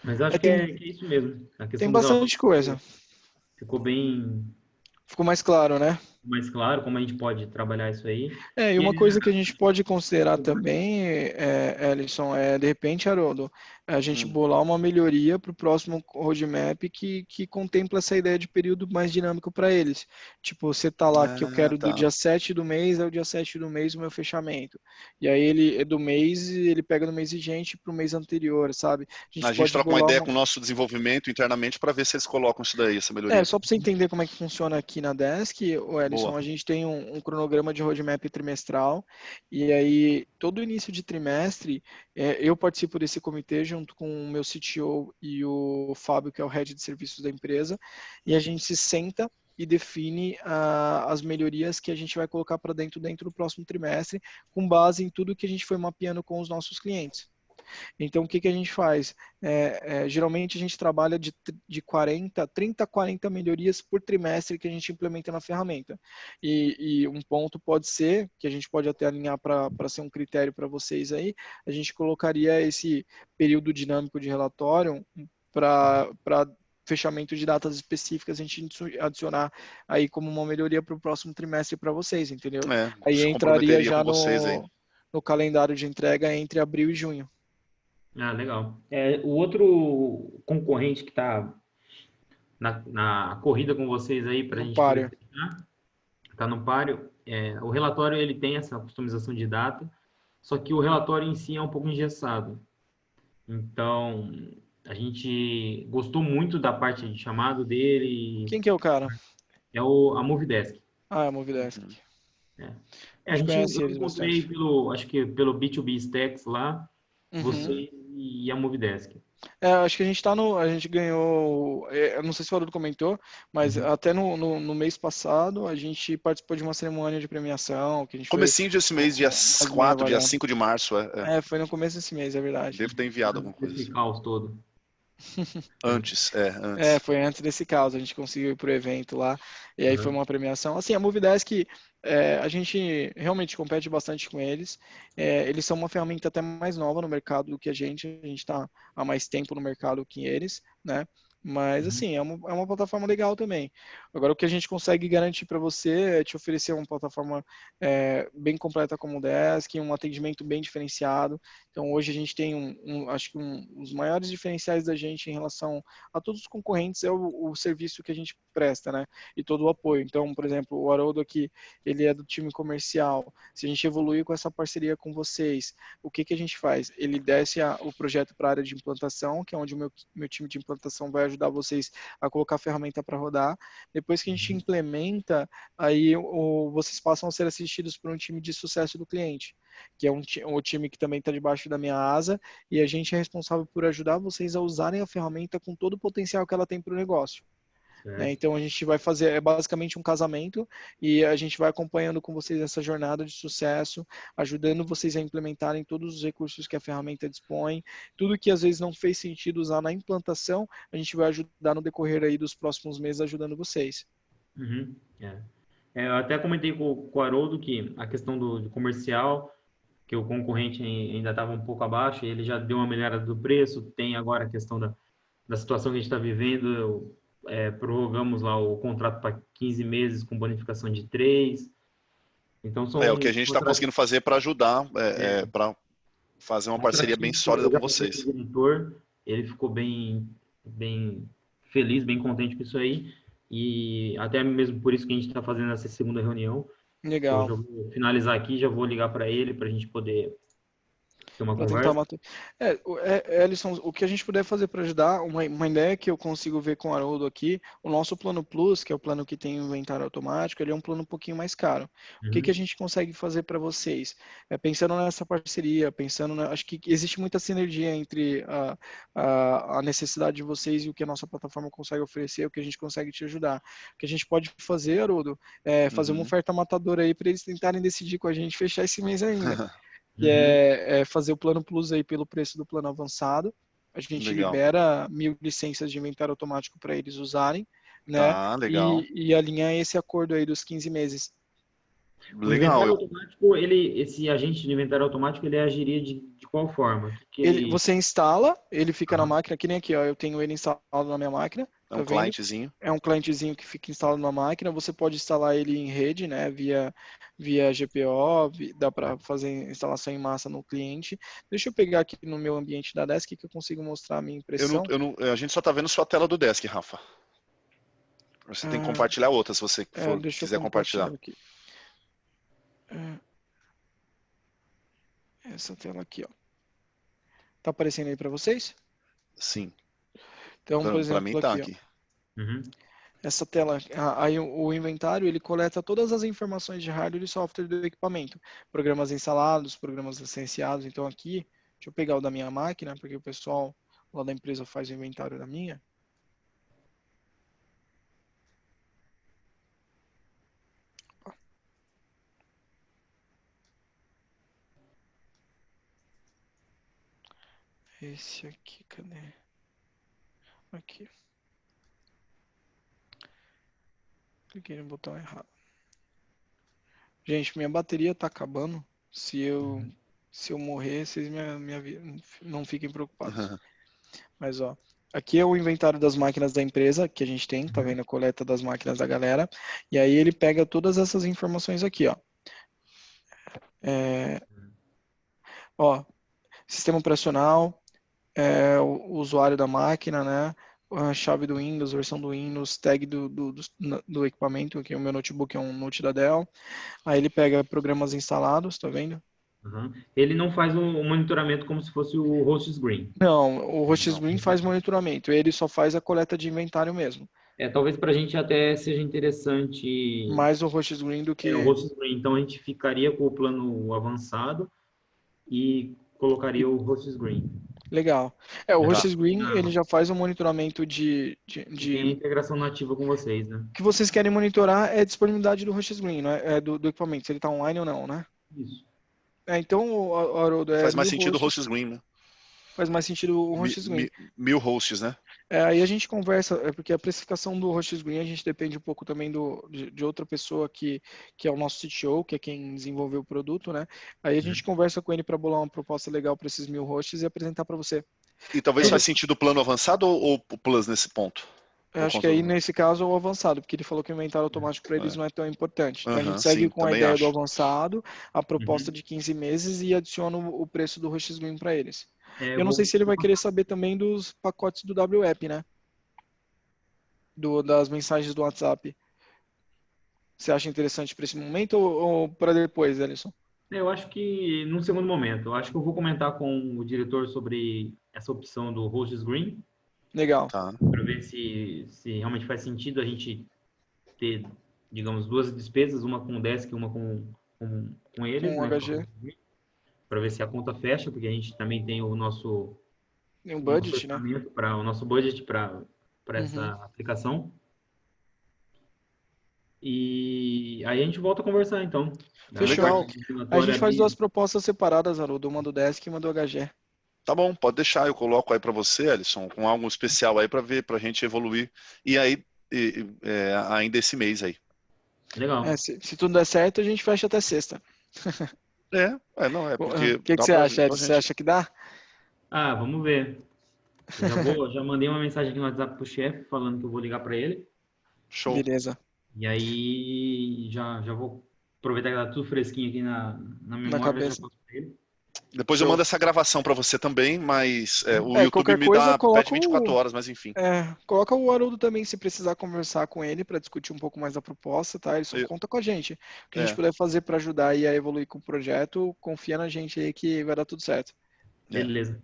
Mas acho que Tem, é isso mesmo. A tem questão do relatório bastante coisa. ficou bem Ficou mais claro, né? mais claro como a gente pode trabalhar isso aí. E E uma coisa que a gente pode considerar também, Ellison, de repente, Haroldo, a gente Hum. bolar uma melhoria para o próximo roadmap que contempla essa ideia de período mais dinâmico para eles. Tipo, você tá lá que eu quero do Tá. dia 7 do mês ao dia 7 do mês o meu fechamento. E aí ele é do mês e ele pega do mês vigente para o mês anterior, sabe? A A gente gente pode troca uma bolar ideia uma. com o nosso desenvolvimento internamente para ver se eles colocam isso daí, essa melhoria. Só para você entender como é que funciona aqui na Desk, o Boa. Ellison, a gente tem um cronograma de roadmap trimestral, e aí todo início de trimestre eu participo desse comitê junto com o meu CTO e o Fábio, que é o head de serviços da empresa, e a gente se senta e define as melhorias que a gente vai colocar para dentro do próximo trimestre, com base em tudo que a gente foi mapeando com os nossos clientes. Então, o que a gente faz? Geralmente a gente trabalha de 30 a 40 melhorias por trimestre que a gente implementa na ferramenta. E um ponto pode ser, que a gente pode até alinhar para ser um critério para vocês aí, a gente colocaria esse período dinâmico de relatório para fechamento de datas específicas, a gente adicionar aí como uma melhoria para o próximo trimestre para vocês, entendeu? Aí Se entraria comprometeria já com vocês aí. no calendário de entrega entre abril e junho. legal. O outro concorrente que está na corrida com vocês aí para a No gente poder páreo. terminar, está no páreo. O relatório ele tem essa customização de data, só que o relatório em si é um pouco engessado. Então, a gente gostou muito da parte de chamado dele. Quem que é o cara? A Movidesk. Ah, é a Movidesk. A gente conhece Eu eles encontrei bastante. acho que pelo B2B Stacks lá, Uhum. você e a Movidesk. Acho que a gente a gente ganhou, eu não sei se o Haroldo comentou, mas até no mês passado a gente participou de uma cerimônia de premiação, que a gente foi Comecinho desse mês, dia mais bem 4, dia avaliado. 5 de março. Foi no começo desse mês, é verdade. Devo ter enviado alguma coisa Esse assim. caos todo. Antes. Foi antes desse caso, a gente conseguiu ir pro evento lá, e aí foi Uhum. uma premiação. Assim, a Movidesk, a gente realmente compete bastante com eles. Eles são uma ferramenta até mais nova no mercado do que a gente está há mais tempo no mercado que eles, né? Mas, assim, é uma plataforma legal também. Agora, o que a gente consegue garantir para você é te oferecer uma plataforma bem completa como o Desk, um atendimento bem diferenciado. Então, hoje a gente tem acho que os maiores diferenciais da gente em relação a todos os concorrentes é o serviço que a gente presta, né? E todo o apoio. Então, por exemplo, o Haroldo aqui, ele é do time comercial. Se a gente evoluir com essa parceria com vocês, o que a gente faz? Ele desce o projeto para a área de implantação, que é onde o meu time de implantação vai ajudar vocês a colocar a ferramenta para rodar. Depois que a gente implementa, aí vocês passam a ser assistidos por um time de sucesso do cliente, que é um time que também está debaixo da minha asa, e a gente é responsável por ajudar vocês a usarem a ferramenta com todo o potencial que ela tem para o negócio. Então a gente vai fazer, basicamente um casamento, e a gente vai acompanhando com vocês essa jornada de sucesso, ajudando vocês a implementarem todos os recursos que a ferramenta dispõe, tudo que às vezes não fez sentido usar na implantação, a gente vai ajudar no decorrer aí dos próximos meses ajudando vocês. Uhum. Eu até comentei com o Haroldo que a questão do comercial, que o concorrente ainda estava um pouco abaixo, ele já deu uma melhorada do preço, tem agora a questão da situação que a gente está vivendo, prorrogamos lá o contrato para 15 meses com bonificação de 3. Então, O que a gente está conseguindo fazer para ajudar, para fazer uma parceria bem sólida com vocês. O diretor, ele ficou bem feliz, bem contente com isso aí, e até mesmo por isso que a gente está fazendo essa segunda reunião. Legal. Eu já vou finalizar aqui, já vou ligar para ele para a gente poder Ter uma Para conversa? tentar matar. Ellison, o que a gente puder fazer para ajudar, uma ideia que eu consigo ver com o Haroldo aqui, o nosso plano Plus, que é o plano que tem o inventário automático, ele é um plano um pouquinho mais caro. O que Uhum. a gente consegue fazer para vocês? Pensando nessa parceria, acho que existe muita sinergia entre a necessidade de vocês e o que a nossa plataforma consegue oferecer, o que a gente consegue te ajudar. O que a gente pode fazer, Haroldo, é fazer uma Uhum. oferta matadora aí para eles tentarem decidir com a gente fechar esse mês ainda. Que Uhum. é fazer o plano Plus aí pelo preço do plano avançado. A gente Legal. libera 1.000 licenças de inventário automático para eles usarem, né? Tá, legal. E alinhar esse acordo aí dos 15 meses. O Legal. inventário automático, esse agente de inventário automático, ele agiria de qual forma? Ele... Você instala, ele fica na Aham. máquina, que nem aqui, ó, eu tenho ele instalado na minha máquina, É tá um vendo? clientezinho. É um clientezinho que fica instalado na máquina, você pode instalar ele em rede, né, via GPO, dá para fazer instalação em massa no cliente. Deixa eu pegar aqui no meu ambiente da Desk que eu consigo mostrar a minha impressão. A gente só tá vendo sua tela do desk, Rafa. Você tem que compartilhar outra se você Deixa eu quiser compartilhar. compartilhar aqui. Essa tela aqui, ó. Tá aparecendo aí para vocês? Sim. Então, por Para mim exemplo, tá aqui, ó. aqui. Uhum. Essa tela, aí o inventário, ele coleta todas as informações de hardware e software do equipamento. Programas instalados, programas licenciados. Então aqui, deixa eu pegar o da minha máquina, porque o pessoal lá da empresa faz o inventário da minha. Esse aqui, cadê? Aqui. Cliquei no botão errado. Gente, minha bateria tá acabando. Se eu morrer, vocês não fiquem preocupados. Mas, ó, aqui é o inventário das máquinas da empresa que a gente tem, tá vendo a coleta das máquinas da galera. E aí ele pega todas essas informações aqui, ó. Ó, sistema operacional, o usuário da máquina, né? A chave do Windows, versão do Windows, tag do equipamento, que o meu notebook é um Note da Dell. Aí ele pega programas instalados, tá vendo? Uhum. Ele não faz o monitoramento como se fosse o host green. Não, o Não. HostScreen faz monitoramento, ele só faz a coleta de inventário mesmo. Talvez para a gente até seja interessante Mais o HostScreen do o que... host green. Então a gente ficaria com o plano avançado e colocaria o host green. Legal. O Tá. HostScreen, ele já faz um monitoramento de Tem a integração nativa com vocês, né? O que vocês querem monitorar é a disponibilidade do HostScreen, né? Do equipamento, se ele está online ou não, né? Isso. Então, Haroldo, Faz mais 1.000 sentido o hosts, host green, né? faz mais sentido o HostScreen. 1.000 hosts, né? Aí a gente conversa, porque a precificação do HostScreen a gente depende um pouco também de outra pessoa que é o nosso CTO, que é quem desenvolveu o produto, né? Aí a gente conversa com ele para bolar uma proposta legal para esses 1.000 hosts e apresentar para você. E talvez faz sentido o plano avançado ou o plus nesse ponto? Eu acho que aí, nesse caso, é o avançado, porque ele falou que o inventário automático para eles não é tão importante. Então, a gente segue Sim, com a também ideia do acho. avançado, a proposta de 15 meses e adiciona o preço do HostScreen para eles. Eu não sei se ele vai querer saber também dos pacotes do WAP, né? Das mensagens do WhatsApp. Você acha interessante para esse momento ou para depois, Ellison? Eu acho que num segundo momento. Eu acho que eu vou comentar com o diretor sobre essa opção do host green. Legal. Tá. Para ver se realmente faz sentido a gente ter, digamos, duas despesas, uma com o Desk e uma com eles, Com o né? HG. Para ver se a conta fecha, porque a gente também tem o nosso Tem um budget, né? orçamento o nosso budget para essa aplicação. E aí a gente volta a conversar, então. Fechou. A gente faz duas propostas separadas, Haroldo, uma do Desk e uma do HG. Tá bom, pode deixar, eu coloco aí para você, Ellison, com algo especial aí para ver, para a gente evoluir. E aí, ainda esse mês aí. Legal. Se tudo der certo, a gente fecha até sexta. Não, é porque... O que você acha, Edson? Você acha que dá? Vamos ver. Já mandei uma mensagem aqui no WhatsApp pro chefe, falando que eu vou ligar para ele. Show. Beleza. E aí, já vou aproveitar que tá tudo fresquinho aqui na memória. Na cabeça. Depois eu mando essa gravação para você também, mas o YouTube me pede 24 horas, mas enfim. Coloca o Haroldo também, se precisar conversar com ele para discutir um pouco mais da proposta, tá? Ele só conta com a gente. O que a gente puder fazer para ajudar e a evoluir com o projeto, confia na gente aí que vai dar tudo certo. Beleza.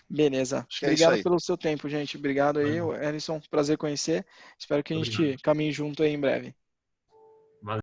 Beleza. Acho que é isso Obrigado aí. pelo seu tempo, gente. Obrigado aí, Valeu. Ellison. Prazer conhecer. Espero que a gente Obrigado. caminhe junto aí em breve.